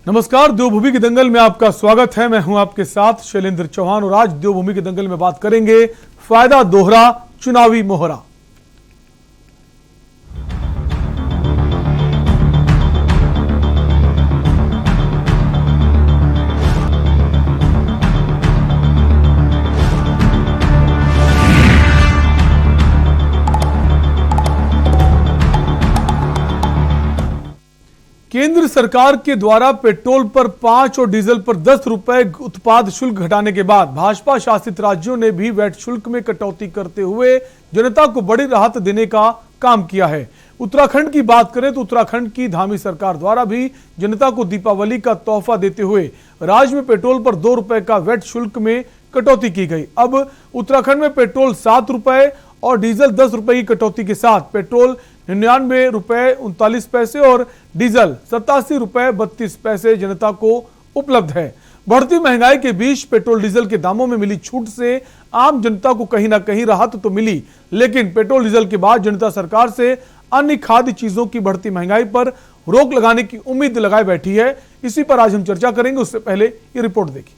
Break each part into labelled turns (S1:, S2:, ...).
S1: नमस्कार, देवभूमि के दंगल में आपका स्वागत है। मैं हूं आपके साथ शैलेंद्र चौहान और आज देवभूमि के दंगल में बात करेंगे फायदा दोहरा चुनावी मोहरा। केंद्र सरकार के द्वारा पेट्रोल पर 5 और डीजल पर 10 रुपए उत्पाद शुल्क घटाने के बाद भाजपा शासित राज्यों ने भी वैट शुल्क में कटौती करते हुए जनता को बड़ी राहत देने का काम किया है। उत्तराखंड की बात करें तो उत्तराखंड की धामी सरकार द्वारा भी जनता को दीपावली का तोहफा देते हुए राज्य में पेट्रोल पर 2 रुपए का वैट शुल्क में कटौती की गई। अब उत्तराखंड में पेट्रोल 7 रुपए और डीजल 10 रुपए की कटौती के साथ पेट्रोल 99 रुपए 39 पैसे और डीजल 87 रुपए 32 पैसे जनता को उपलब्ध है। बढ़ती महंगाई के बीच पेट्रोल डीजल के दामों में मिली छूट से आम जनता को कहीं ना कहीं राहत तो मिली, लेकिन पेट्रोल डीजल के बाद जनता सरकार से अन्य खाद्य चीजों की बढ़ती महंगाई पर रोक लगाने की उम्मीद लगाए बैठी है। इसी पर आज हम चर्चा करेंगे। उससे पहले ये रिपोर्ट देखिए।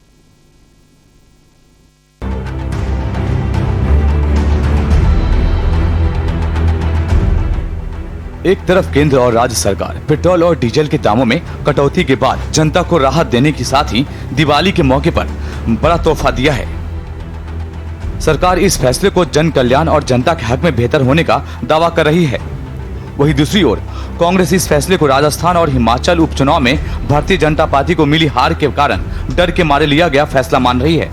S2: एक तरफ केंद्र और राज्य सरकार पेट्रोल और डीजल के दामों में कटौती के बाद जनता को राहत देने के साथ ही दिवाली के मौके पर बड़ा तोहफा दिया है। सरकार इस फैसले को जन कल्याण और जनता के हक में बेहतर होने का दावा कर रही है। वहीं दूसरी ओर कांग्रेस इस फैसले को राजस्थान और हिमाचल उपचुनाव में भारतीय जनता पार्टी को मिली हार के कारण डर के मारे लिया गया फैसला मान रही है।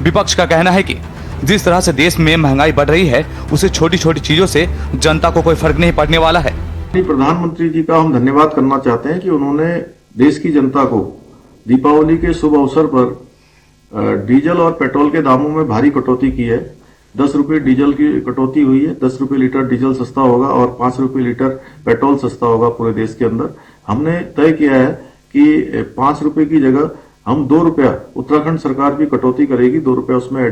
S2: विपक्ष का कहना है कि जिस तरह से देश में महंगाई बढ़ रही है, उसे छोटी छोटी चीजों से जनता को कोई फर्क नहीं पड़ने वाला है।
S3: प्रधानमंत्री जी का हम धन्यवाद करना चाहते हैं कि उन्होंने देश की जनता को दीपावली के शुभ अवसर पर डीजल और पेट्रोल के दामों में भारी कटौती की है। 10 रुपए डीजल की कटौती हुई है। 10 रुपए लीटर डीजल सस्ता होगा और 5 रुपए लीटर पेट्रोल सस्ता होगा पूरे देश के अंदर। हमने तय किया है कि 5 रुपए की जगह हम 2 रुपया उत्तराखंड सरकार भी कटौती करेगी, 2 रुपया उसमें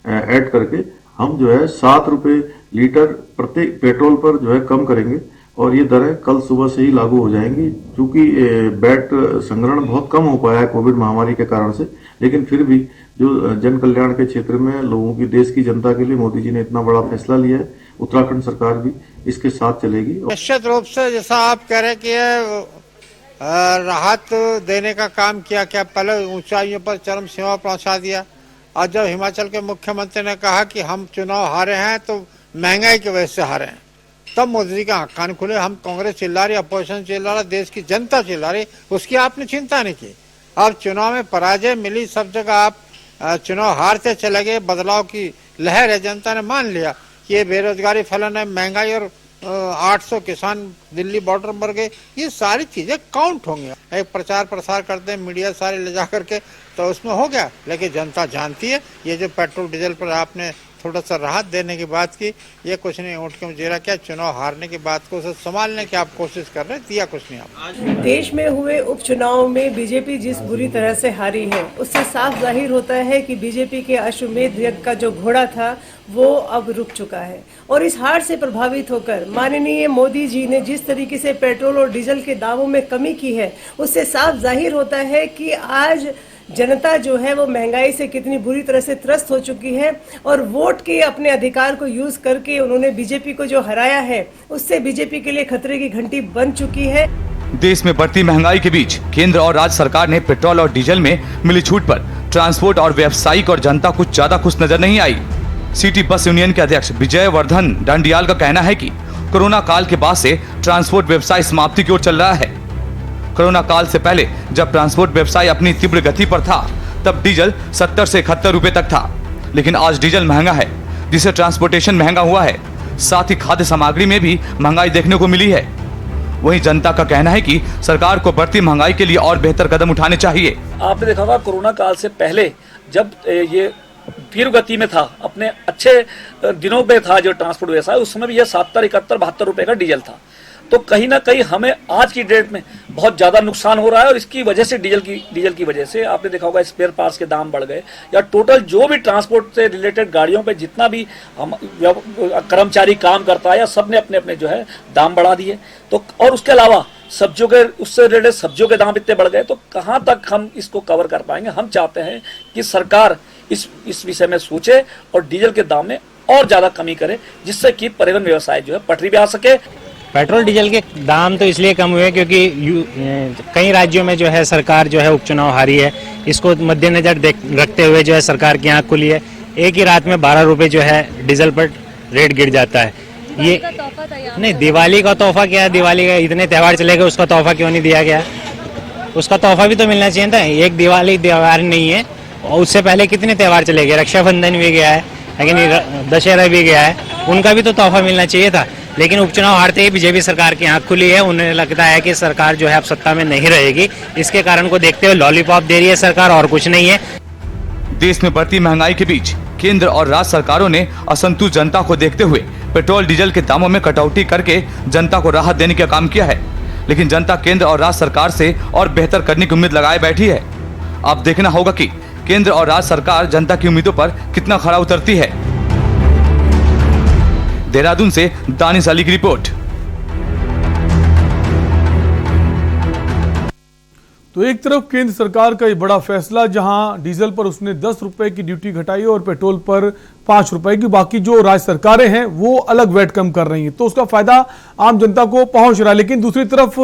S3: ऐड करके हम जो है 7 रुपए लीटर प्रत्येक पेट्रोल पर जो है कम करेंगे और ये दरें कल सुबह से ही लागू हो जाएंगी। क्योंकि वैट संग्रहण बहुत कम हो पाया है कोविड महामारी के कारण से, लेकिन फिर भी जो जन कल्याण के क्षेत्र में लोगों की, देश की जनता के लिए मोदी जी ने इतना बड़ा फैसला लिया है, उत्तराखंड सरकार भी इसके साथ चलेगी।
S4: निश्चित रूप से जैसा आप कह रहे कि राहत देने का काम किया, क्या पहले ऊंचाइयों पर चरम सीमा पहुंचा दिया। आज जब हिमाचल के मुख्यमंत्री ने कहा कि हम चुनाव हारे हैं तो महंगाई की वजह से हारे हैं, तब मोदी जी का कान खुले। हम कांग्रेस चिल्ला रही, अपोजिशन चिल्ला रहा, देश की जनता चिल्ला रही, उसकी आपने चिंता नहीं की। अब चुनाव में पराजय मिली, सब जगह आप चुनाव हारते चले गए। बदलाव की लहर है, जनता ने मान लिया कि ये बेरोजगारी फैलाना है, महंगाई और 800 किसान दिल्ली बॉर्डर मर गए, ये सारी चीजें काउंट होंगी। एक प्रचार प्रसार करते हैं मीडिया सारे ले जा करके, तो उसमें हो गया। लेकिन जनता जानती है ये जो पेट्रोल डीजल पर आपने थोड़ा सा राहत देने की बात की, ये कुछ नहीं ऊँट के जीरा क्या, चुनाव हारने की बात को संभालने की आप कोशिश कर रहे हैं, दिया कुछ नहीं आप।
S5: देश में हुए उपचुनाव में बीजेपी जिस बुरी तरह से हारी है, उससे साफ जाहिर होता है कि बीजेपी के अश्वमेध यज्ञ का जो घोड़ा था वो अब रुक चुका है। और इस हार से प्रभावित होकर माननीय मोदी जी ने जिस तरीके से पेट्रोल और डीजल के दामों में कमी की है, उससे साफ जाहिर होता है कि आज जनता जो है वो महंगाई से कितनी बुरी तरह से त्रस्त हो चुकी है। और वोट के अपने अधिकार को यूज करके उन्होंने बीजेपी को जो हराया है, उससे बीजेपी के लिए खतरे की घंटी बन चुकी है।
S2: देश में बढ़ती महंगाई के बीच केंद्र और राज्य सरकार ने पेट्रोल और डीजल में मिली छूट पर ट्रांसपोर्ट और व्यावसायिक और जनता कुछ ज्यादा खुश नजर नहीं आई। सिटी बस यूनियन के अध्यक्ष विजय वर्धन डंडियाल का कहना है कि कोरोना काल के बाद से ट्रांसपोर्ट व्यवसाय समाप्ति की ओर चल रहा है। कोरोना काल से पहले जब ट्रांसपोर्ट व्यवसाय अपनी तीव्र गति पर था, तब डीजल 70 से 71 रुपए तक था, लेकिन आज डीजल महंगा है, जिससे ट्रांसपोर्टेशन महंगा हुआ है। साथ ही खाद्य सामग्री में भी महंगाई देखने को मिली है। वहीं जनता का कहना है कि सरकार को बढ़ती महंगाई के लिए और बेहतर कदम उठाने चाहिए।
S6: आपने देखा होगा कोरोना काल से पहले जब ये तीव्र गति में था, अपने अच्छे दिनों में था जो ट्रांसपोर्ट व्यवसाय, उस समय भी यह 70, 71, 72 रुपए का डीजल था। तो कहीं ना कहीं हमें आज की डेट में बहुत ज्यादा नुकसान हो रहा है और इसकी वजह से डीजल की वजह से आपने देखा होगा स्पेयर पार्ट्स के दाम बढ़ गए, या टोटल जो भी ट्रांसपोर्ट से रिलेटेड गाड़ियों पे जितना भी हम कर्मचारी काम करता है, या सब ने अपने अपने जो है दाम बढ़ा दिए। तो और उसके अलावा सब्जियों के उससे रिलेटेड सब्जियों के दाम इतने बढ़ गए, तो कहां तक हम इसको कवर कर पाएंगे। हम चाहते हैं कि सरकार इस विषय में सोचे और डीजल के दाम में और ज्यादा कमी करे, जिससे कि परिवहन व्यवसाय जो है पटरी पे आ सके।
S7: पेट्रोल डीजल के दाम तो इसलिए कम हुए क्योंकि कई राज्यों में जो है सरकार जो है उपचुनाव हारी है। इसको मद्देनजर रखते हुए जो है सरकार की आंख खुली है। एक ही रात में 12 रुपए जो है डीजल पर रेट गिर जाता है। ये नहीं, दिवाली का तोहफा क्या है, दिवाली का इतने त्यौहार चले गए, उसका तोहफा क्यों नहीं दिया गया? उसका तोहफा भी तो मिलना चाहिए था। एक दिवाली त्यौहार नहीं है, और उससे पहले कितने त्यौहार चले गए, रक्षाबंधन भी गया है, लेकिन दशहरा भी गया है, उनका भी तो तोहफा मिलना चाहिए था। लेकिन उपचुनाव हारते ही बीजेपी सरकार की आंख खुली है। उन्हें लगता है कि सरकार जो है अब सत्ता में नहीं रहेगी। इसके कारण को देखते हुए लॉलीपॉप दे रही है सरकार, और कुछ नहीं है।
S2: देश में बढ़ती महंगाई के बीच केंद्र और राज्य सरकारों ने असंतुष्ट जनता को देखते हुए पेट्रोल डीजल के दामों में कटौती करके जनता को राहत देने का काम किया है। लेकिन जनता केंद्र और राज्य सरकार से और बेहतर करने की उम्मीद लगाए बैठी है। अब देखना होगा कि केंद्र और राज्य सरकार जनता की उम्मीदों पर कितना खरा उतरती है। देहरादून से दानिश अली की रिपोर्ट।
S1: तो एक तरफ केंद्र सरकार का ये बड़ा फैसला, जहां डीजल पर उसने 10 रुपए की ड्यूटी घटाई और पेट्रोल पर 5 रुपए की, बाकी जो राज्य सरकारें हैं वो अलग वैट कम कर रही हैं, तो उसका फायदा आम जनता को पहुंच रहा है। लेकिन दूसरी तरफ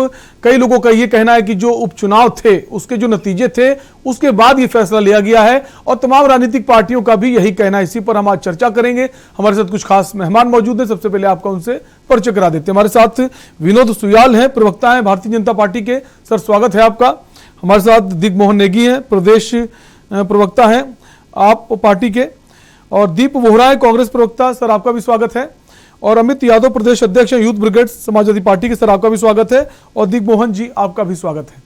S1: कई लोगों का ये कहना है कि जो उपचुनाव थे उसके जो नतीजे थे उसके बाद ये फैसला लिया गया है, और तमाम राजनीतिक पार्टियों का भी यही कहना है। इसी पर हम आज चर्चा करेंगे। हमारे साथ कुछ खास मेहमान मौजूद हैं। सबसे पहले आपका उनसे परिचय करा देते हैं। हमारे साथ विनोद सुयाल हैं, प्रवक्ता हैं भारतीय जनता पार्टी के। सर, स्वागत है आपका। हमारे साथ दिग्मोहन नेगी हैं, प्रदेश प्रवक्ता हैं आप पार्टी के, और दीप वोहरा है, कांग्रेस प्रवक्ता। सर, आपका भी स्वागत है। और अमित यादव, प्रदेश अध्यक्ष यूथ ब्रिगेड समाजवादी पार्टी के। सर, आपका भी स्वागत है। और दिग्मोहन जी, आपका भी स्वागत है।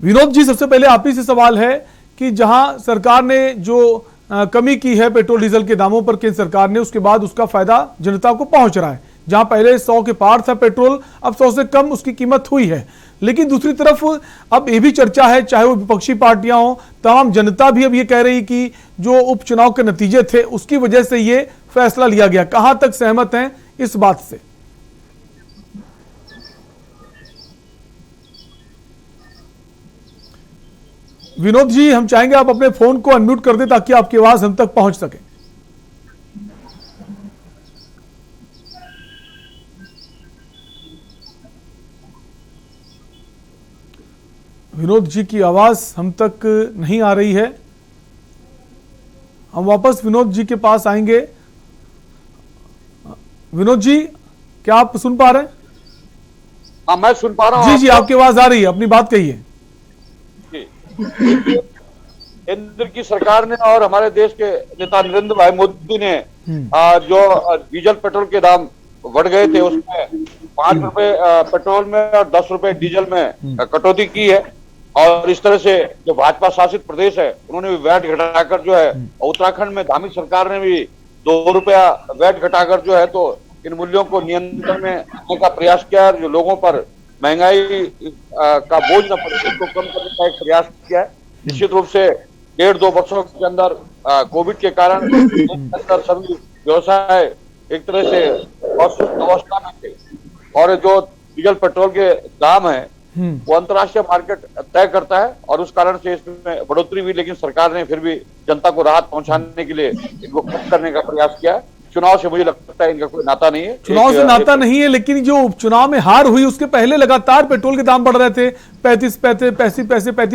S1: विनोद जी, सबसे पहले आप ही से सवाल है कि जहां सरकार ने जो कमी की है पेट्रोल डीजल के दामों पर केंद्र सरकार ने, उसके बाद उसका फायदा जनता को पहुंच रहा है। जहां पहले 100 के पार था पेट्रोल, अब 100 से कम उसकी कीमत हुई है। लेकिन दूसरी तरफ अब ये भी चर्चा है, चाहे वो विपक्षी पार्टियां हो, तमाम जनता भी अब ये कह रही कि जो उपचुनाव के नतीजे थे उसकी वजह से ये फैसला लिया गया। कहां तक सहमत हैं इस बात से? विनोद जी, हम चाहेंगे आप अपने फोन को अनम्यूट कर दें ताकि आपकी आवाज हम तक पहुंच सके। विनोद जी की आवाज हम तक नहीं आ रही है। हम वापस विनोद जी के पास आएंगे। विनोद जी, क्या आप सुन पा रहे हैं?
S8: हाँ, मैं सुन पा रहा हूँ।
S1: जी जी, आपकी आवाज आ रही है, अपनी बात कहिए।
S8: केंद्र की सरकार ने और हमारे देश के नेता नरेंद्र भाई मोदी ने जो डीजल पेट्रोल के दाम बढ़ गए थे उसमें 5 रुपए पेट्रोल में और 10 रुपए डीजल में कटौती की है। और इस तरह से जो भाजपा शासित प्रदेश है उन्होंने भी वैट घटाकर जो है, उत्तराखंड में धामी सरकार ने भी 2 रुपया वैट घटाकर जो है तो इन मूल्यों को नियंत्रण में रखने का प्रयास किया है। जो लोगों पर महंगाई का बोझ न पड़े उसको कम करने का एक प्रयास किया है। निश्चित रूप से 1.5-2 वर्षों के अंदर कोविड के कारण अंदर सभी व्यवसाय एक तरह से असुस्त अवस्था में थे, और जो डीजल पेट्रोल के दाम है वो अंतर्राष्ट्रीय मार्केट तय करता है, और उस कारण से इसमें बढ़ोतरी हुई। लेकिन सरकार ने फिर भी जनता को राहत पहुंचाने के लिए इनको कम करने का प्रयास किया है। चुनाव से मुझे लगता है इनका कोई नाता नहीं है।
S1: चुनाव से नाता नहीं है, लेकिन जो उपचुनाव में हार हुई उसके पहले लगातार पेट्रोल के दाम बढ़ रहे थे। 35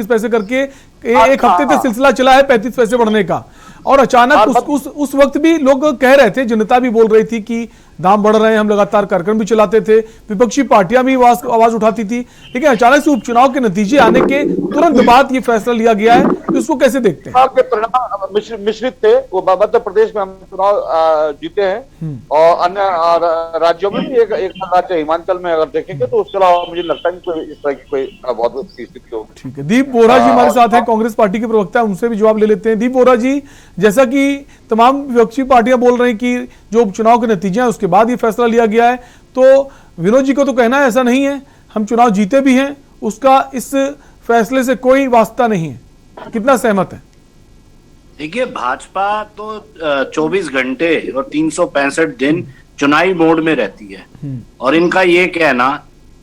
S1: पैसे करके एक हफ्ते तक सिलसिला चला है 35 पैसे बढ़ने का। और अचानक उस वक्त भी लोग कह रहे थे, जनता भी बोल रही थी कि दाम बढ़ रहे हैं। हम लगातार कार्यक्रम भी चलाते थे, विपक्षी पार्टियां भी आवाज उठाती थी। लेकिन अचानक से उपचुनाव के नतीजे आने के तुरंत बाद ये फैसला लिया गया है, तो इसको कैसे देखते हैं?
S8: के परिणाम मिश्रित थे। वो मध्य प्रदेश में हम चुनाव जीते हैं, और अन्य राज्यों में भी एक राज्य हिमाचल में अगर देखेंगे तो उसके अलावा मुझे लगता है कि इस तरह की कोई बहुत बड़ी स्थिति होगी।
S1: ठीक है, दीप वोहरा जी हमारे साथ हैं, कांग्रेस पार्टी के प्रवक्ता है, उनसे भी जवाब ले लेते हैं। दीप वोहरा जी, जैसा कि तमाम विपक्षी पार्टियां बोल रही कि जो उपचुनाव के नतीजे हैं उसके बाद ये फैसला लिया गया है, तो विनोद जी को तो कहना है ऐसा नहीं है, हम चुनाव जीते भी हैं, उसका इस फैसले से कोई वास्ता नहीं है। कितना सहमत है?
S9: देखिए, भाजपा तो 24 घंटे और 365 दिन चुनावी मोड में रहती है, और इनका ये कहना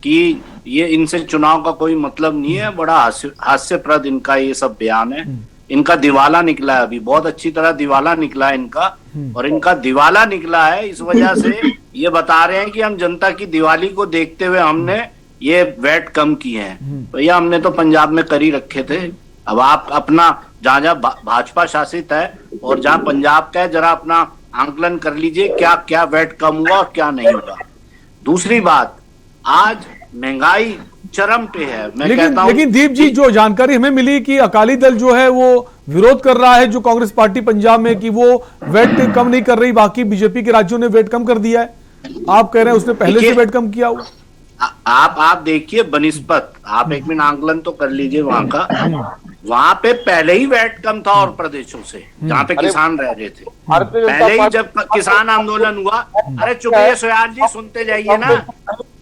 S9: कि ये इनसे चुनाव का कोई मतलब नहीं है। बड़ा हास्यप्रद इनका ये सब बयान है। इनका दिवाला निकला है, अभी बहुत अच्छी तरह दिवाला निकला है इनका। और इनका दिवाला निकला है इस वजह से ये बता रहे हैं कि हम जनता की दिवाली को देखते हुए हमने ये वैट कम किए हैं। भैया हमने तो पंजाब में कर ही रखे थे। अब आप अपना जहां जहां भाजपा शासित है और जहां पंजाब का है, जरा अपना आंकलन कर लीजिए क्या क्या वैट कम हुआ और क्या नहीं हुआ। दूसरी बात, आज महंगाई चरम पे है। मैं कहता हूं,
S1: लेकिन दीप जी, जो जानकारी हमें मिली कि अकाली दल जो है वो विरोध कर रहा है, जो कांग्रेस पार्टी पंजाब में, कि वो वेट कम नहीं कर रही, बाकी बीजेपी के राज्यों ने वेट कम कर दिया है। आप कह रहे हैं उसने पहले से वेट कम किया हुआ।
S9: आप देखिए बनिस्पत, आप एक मिनट आंकलन तो कर लीजिए वहां का। वहां पे पहले ही वैट कम था और प्रदेशों से जहाँ पे किसान रह रहे थे। पहले ही जब किसान आंदोलन हुआ, अरे चुपिए सोयाल जी, सुनते जाइए ना,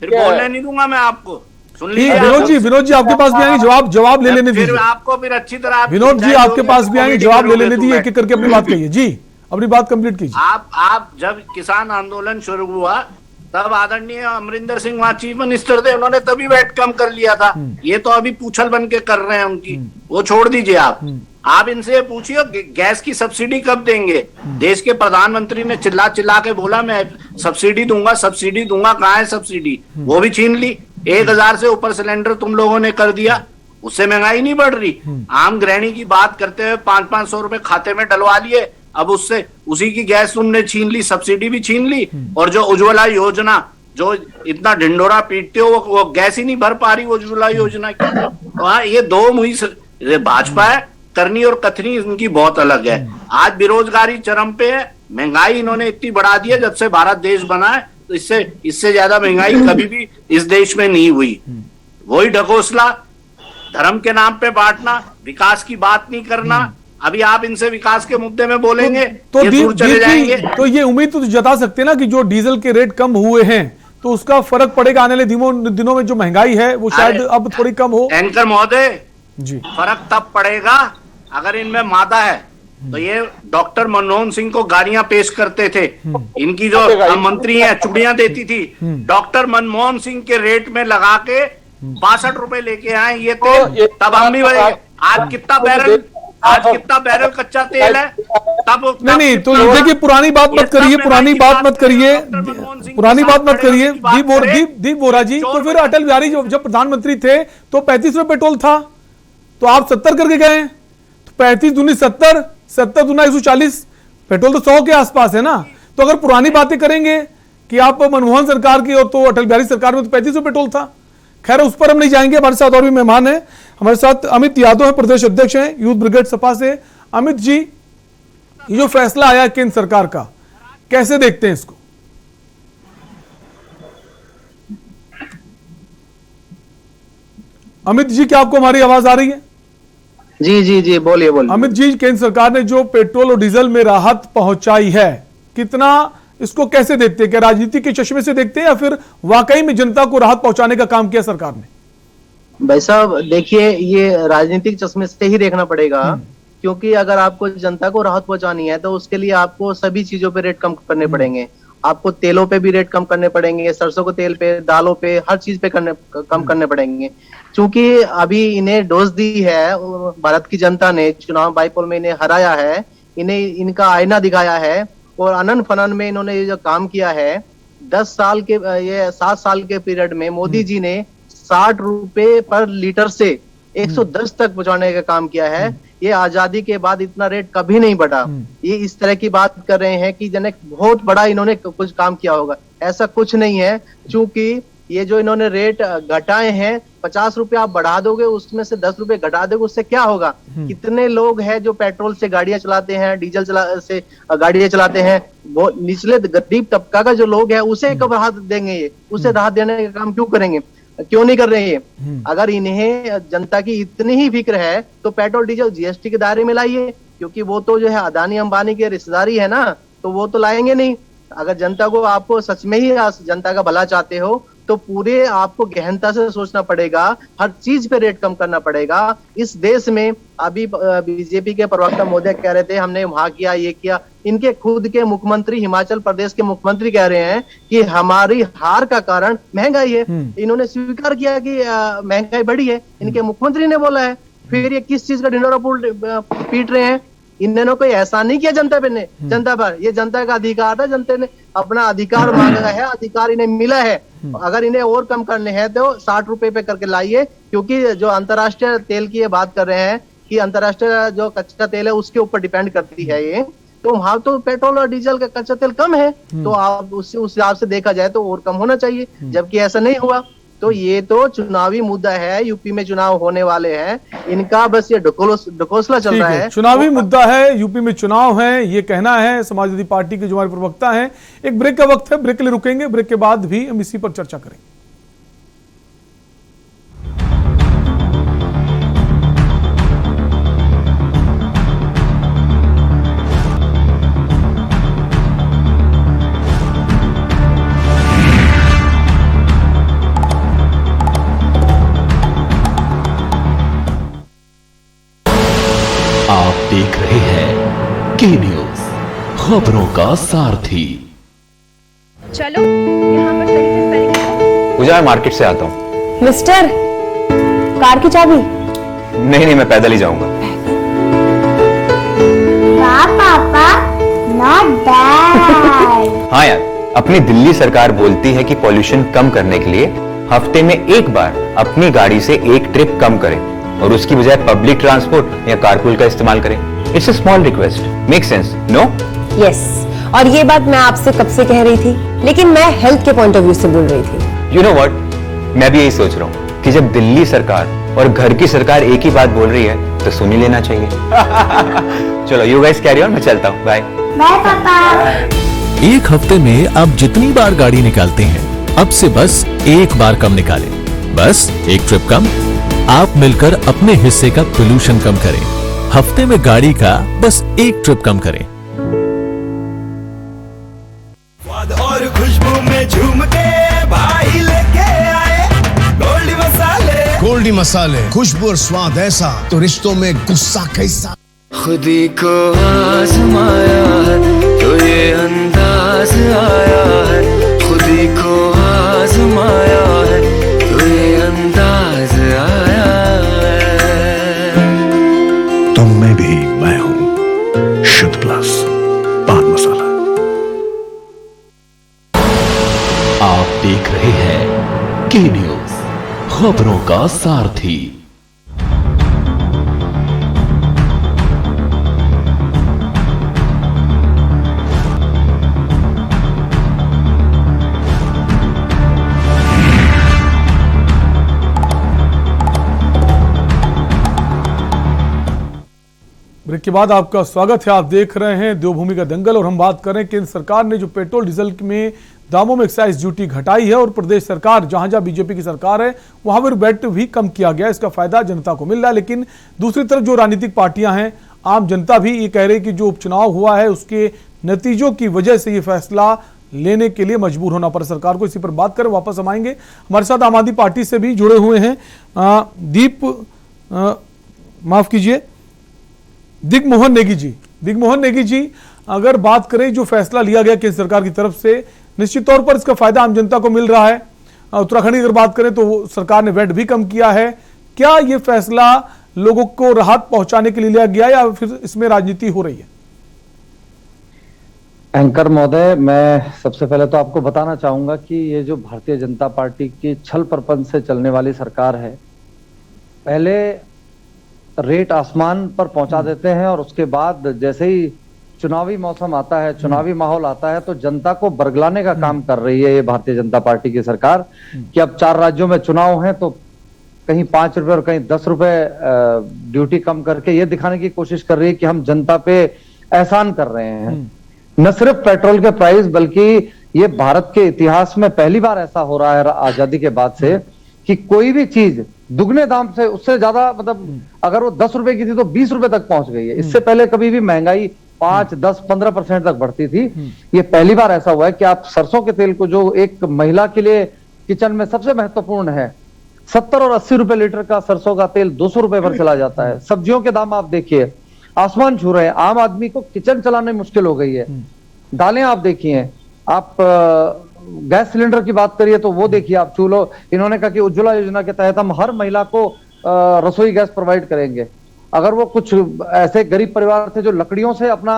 S9: फिर बोलने नहीं दूंगा मैं आपको। सुन लीजिए
S1: विनोद जी आपके पास भी आएंगे, जवाब ले लेने दीजिए।
S9: आपको फिर अच्छी तरह
S1: विनोद जी आपके पास भी आएंगे, जवाब ले लेने दीजिए, एक एक करके अपनी बात कहिए जी, अपनी बात कंप्लीट कीजिए।
S9: आप जब किसान आंदोलन शुरू हुआ तब आदरणीय अमरिंदर सिंह वहां चीफ मिनिस्टर थे, उन्होंने तभी वेट कम कर लिया था। ये तो अभी पूछल बन के कर रहे हैं उनकी, वो छोड़ दीजिए। आप इनसे पूछिए गैस की सब्सिडी कब देंगे। देश के प्रधानमंत्री ने चिल्ला चिल्ला के बोला मैं सब्सिडी दूंगा, सब्सिडी दूंगा। कहाँ है सब्सिडी? वो भी छीन ली। 1000 से ऊपर सिलेंडर तुम लोगों ने कर दिया, उससे महंगाई नहीं बढ़ रही। आम गृहिणी की बात करते हुए 500-500 रुपए खाते में डलवा लिए, अब उससे उसी की गैस तुमने छीन ली, सब्सिडी भी छीन ली। और जो उज्ज्वला योजना जो इतना ढिंडोरा पीटते हो, वो गैस ही नहीं भर पा रही उज्ज्वला योजना की। तो ये दो मुही भाजपा है, करनी और कथनी इनकी बहुत अलग है। आज बेरोजगारी चरम पे है, महंगाई इन्होंने इतनी बढ़ा दी है जब से भारत देश बना है, तो इससे ज्यादा महंगाई कभी भी इस देश में नहीं हुई। वही ढकोसला, धर्म के नाम पे बांटना, विकास की बात नहीं करना। अभी आप इनसे विकास के मुद्दे में बोलेंगे तो ये दूर चले जाएंगे।
S1: तो ये उम्मीद तो जता सकते हैं ना कि जो डीजल के रेट कम हुए हैं तो उसका फर्क पड़ेगा आने वाले दिनों में। जो महंगाई है वो शायद अब थोड़ी कम हो।
S9: एंकर महोदय
S1: जी,
S9: फर्क तब पड़ेगा अगर इनमें मादा है। तो ये डॉक्टर मनमोहन सिंह को गाड़ियां पेश करते थे, इनकी जो मंत्री है चुड़ियां देती थी, डॉक्टर मनमोहन सिंह के रेट में लगा के 62 रुपए लेके आए ये तेल, तब हम भी आज कितना बैरल कच्चा तेल है तब
S1: नहीं तो देखिए पुरानी बात मत करिए, दीप बोरा जी। तो फिर अटल बिहारी जब प्रधानमंत्री थे तो 35 रुपए पेट्रोल था, तो आप 70 करके गए, तो 35 दूनी 70, 70 दूना 140, पेट्रोल तो 100 के आसपास है ना। तो अगर पुरानी बातें करेंगे कि आप मनमोहन सरकार की और तो अटल बिहारी सरकार में तो 35 रुपए पेट्रोल था। खैर उस पर हम नहीं जाएंगे। हमारे साथ और भी मेहमान हैं, हमारे साथ अमित यादव है, प्रदेश अध्यक्ष हैं यूथ ब्रिगेड सपा से। अमित जी, ये जो फैसला आया केंद्र सरकार का, कैसे देखते हैं इसको? अमित जी, क्या आपको हमारी आवाज आ रही है?
S10: जी बोलिए।
S1: अमित जी, केंद्र सरकार ने जो पेट्रोल और डीजल में राहत पहुंचाई है, कितना इसको कैसे देखते हैं? क्या राजनीति के चश्मे से देखते हैं या फिर वाकई में जनता को राहत पहुंचाने का काम किया सरकार ने?
S10: भाई साहब देखिए, ये राजनीतिक चश्मे से ही देखना पड़ेगा, क्योंकि अगर आपको जनता को राहत पहुंचानी है तो उसके लिए आपको सभी चीजों पे रेट कम करने पड़ेंगे। आपको तेलों पे भी रेट कम करने पड़ेंगे, सरसों के तेल पे, दालों पे, हर चीज पे कम करने पड़ेंगे। क्योंकि अभी इन्हें डोज दी है भारत की जनता ने, चुनाव बाईपोल में इन्हें हराया है, इन्हें इनका आईना दिखाया है और अनन फनन में इन्होंने ये जो काम किया है 7 साल के पीरियड में मोदी जी ने 60 रुपए पर लीटर से 110 तक पहुंचाने का काम किया है। ये आजादी के बाद इतना रेट कभी नहीं बढ़ा। ये इस तरह की बात कर रहे हैं कि जने बहुत बड़ा इन्होंने कुछ काम किया होगा, ऐसा कुछ नहीं है। क्योंकि ये जो इन्होंने रेट घटाए हैं, 50 रुपए आप बढ़ा दोगे, उसमें से 10 रुपए घटा दोगे, उससे क्या होगा? कितने लोग हैं जो पेट्रोल से गाड़ियां चलाते हैं, डीजल से गाड़ियां चलाते हैं, वो निचले गरीब तबका का जो लोग है उसे कब राहत देंगे? ये उसे राहत देने का काम क्यों करेंगे? क्यों नहीं कर रहे हैं? अगर इन्हें जनता की इतनी ही फिक्र है तो पेट्रोल डीजल जीएसटी के दायरे में लाइए, क्योंकि वो तो जो है अदानी अंबानी के रिश्तेदारी है ना, तो वो तो लाएंगे नहीं। अगर जनता को, आपको सच में ही जनता का भला चाहते हो तो पूरे आपको गहनता से सोचना पड़ेगा, हर चीज पे रेट कम करना पड़ेगा। इस देश में अभी बीजेपी के प्रवक्ता महोदय कह रहे थे हमने वहां किया, ये किया। इनके खुद के मुख्यमंत्री, हिमाचल प्रदेश के मुख्यमंत्री कह रहे हैं कि हमारी हार का कारण महंगाई है। इन्होंने स्वीकार किया कि महंगाई बढ़ी है, इनके मुख्यमंत्री ने बोला है। फिर ये किस चीज का ढिंढोरा पीट रहे हैं? इन्होंने कोई एहसान नहीं किया जनता पर, ये जनता का अधिकार था, जनता ने अपना अधिकार मांगा है, अधिकार इन्हें मिला है। अगर इन्हें और कम करने हैं तो 60 रुपए पे करके लाइए, क्योंकि जो अंतर्राष्ट्रीय तेल की ये बात कर रहे हैं कि अंतर्राष्ट्रीय जो कच्चा तेल है उसके ऊपर डिपेंड करती है ये, तो वहां तो पेट्रोल और डीजल का कच्चा तेल कम है, तो आप उस हिसाब से देखा जाए तो और कम होना चाहिए, जबकि ऐसा नहीं हुआ। तो ये तो चुनावी मुद्दा है, यूपी में चुनाव होने वाले हैं, इनका बस ये ढकोसला चल रहा है।
S1: चुनावी मुद्दा है, यूपी में चुनाव है, ये कहना है समाजवादी पार्टी के जो हमारे प्रवक्ता हैं। एक ब्रेक का वक्त है, ब्रेक के लिए रुकेंगे, ब्रेक के बाद भी हम इसी पर चर्चा करेंगे।
S11: आप देख रहे हैं के न्यूज, खबरों का सारथी।
S12: चलो यहाँ पर सही से स्पेलिंग लिखो।
S13: पूजा, मैं मार्केट से आता हूँ।
S12: मिस्टर, कार की चाबी?
S13: नहीं, मैं पैदल ही जाऊंगा।
S12: पापा, नॉट डैड।
S13: हाँ यार, अपनी दिल्ली सरकार बोलती है कि पॉल्यूशन कम करने के लिए हफ्ते में एक बार अपनी गाड़ी से एक ट्रिप कम करें और उसकी बजाय पब्लिक ट्रांसपोर्ट या कारपूल का इस्तेमाल करें। It's a small request, make sense, no?
S12: Yes, और ये बात मैं आपसे कब से कह रही थी, लेकिन मैं हेल्थ के पॉइंट ऑफ व्यू से बोल रही थी।
S13: यू नो व्हाट, मैं भी यही सोच रहा हूँ कि जब दिल्ली सरकार और घर की सरकार एक ही बात बोल रही है तो सुन ही लेना चाहिए। चलो यू गाइस कैरी ऑन, मैं चलता हूँ, बाय।
S12: बाय पापा।
S11: एक हफ्ते में आप जितनी बार गाड़ी निकालते हैं, अब से बस एक बार कम निकालें। बस एक ट्रिप कम, आप मिलकर अपने हिस्से का पोल्यूशन कम करें। हफ्ते में गाड़ी का बस एक ट्रिप कम करें।
S14: स्वाद और खुशबू में झूम के भाई लेके आए गोल्डी मसाले। गोल्डी मसाले, खुशबू और स्वाद ऐसा तो रिश्तों में गुस्सा कैसा।
S15: खुदी को आजमाया है तो ये अंदाज आया है, खुदी को आजमाया है तो ये अंदाज आया है।
S14: तुम में भी मैं हूं, शुद्ध प्लस पान मसाला।
S11: आप देख रहे हैं के न्यूज, खबरों का सारथी।
S1: ब्रेक के बाद आपका स्वागत है। आप देख रहे हैं देवभूमि का दंगल और हम बात कर रहे हैं केंद्र सरकार ने जो पेट्रोल डीजल में दामों में एक्साइज ड्यूटी घटाई है और प्रदेश सरकार जहां जहां बीजेपी की सरकार है वहां पर वैट भी कम किया गया। इसका फायदा जनता को मिल रहा है, लेकिन दूसरी तरफ जो राजनीतिक पार्टियां हैं, आम जनता भी ये कह रही कि जो उपचुनाव हुआ है उसके नतीजों की वजह से ये फैसला लेने के लिए मजबूर होना पड़ा सरकार को। इसी पर बात करें, वापस हम आएंगे। हमारे साथ आम आदमी पार्टी से भी जुड़े हुए हैं दिग्मोहन नेगी जी। दिग्मोहन नेगी जी, अगर बात करें जो फैसला लिया गया केंद्र सरकार की तरफ से, निश्चित तौर पर इसका फायदा आम जनता को मिल रहा है। उत्तराखंड की अगर बात करें तो सरकार ने वैट भी कम किया है। क्या ये फैसला लोगों को राहत पहुंचाने के लिए लिया गया या फिर इसमें राजनीति हो रही है?
S16: एंकर महोदय, मैं सबसे पहले तो आपको बताना चाहूंगा कि ये जो भारतीय जनता पार्टी की छल प्रपंच से चलने वाली सरकार है, पहले रेट आसमान पर पहुंचा देते हैं और उसके बाद जैसे ही चुनावी मौसम आता है, चुनावी माहौल आता है, तो जनता को बरगलाने का काम कर रही है ये भारतीय जनता पार्टी की सरकार कि अब 4 राज्यों में चुनाव है तो कहीं 5 रुपए और कहीं 10 रुपए ड्यूटी कम करके ये दिखाने की कोशिश कर रही है कि हम जनता पे एहसान कर रहे हैं। न सिर्फ पेट्रोल के प्राइस, बल्कि ये भारत के इतिहास में पहली बार ऐसा हो रहा है आजादी के बाद से कि कोई भी चीज दुगने दाम से, उससे ज्यादा, मतलब अगर वो 10 रुपए की थी तो 20 रुपए तक पहुंच गई है। इससे पहले कभी भी महंगाई 5, 10, 15% तक बढ़ती थी। ये पहली बार ऐसा हुआ है कि आप सरसों के तेल को जो एक महिला के लिए किचन में सबसे महत्वपूर्ण है। 70 और 80 रुपए लीटर का सरसों का तेल 200 रुपए पर चला जाता है। सब्जियों के दाम आप देखिए आसमान छू रहे हैं। आम आदमी को किचन चलाने मुश्किल हो गई है। दालें आप देखिए, आप गैस सिलेंडर की बात करिए तो वो देखिए आप चूल्हों, इन्होंने कहा कि उज्ज्वला योजना के तहत हम हर महिला को रसोई गैस प्रोवाइड करेंगे। अगर वो कुछ ऐसे गरीब परिवार थे जो लकड़ियों से अपना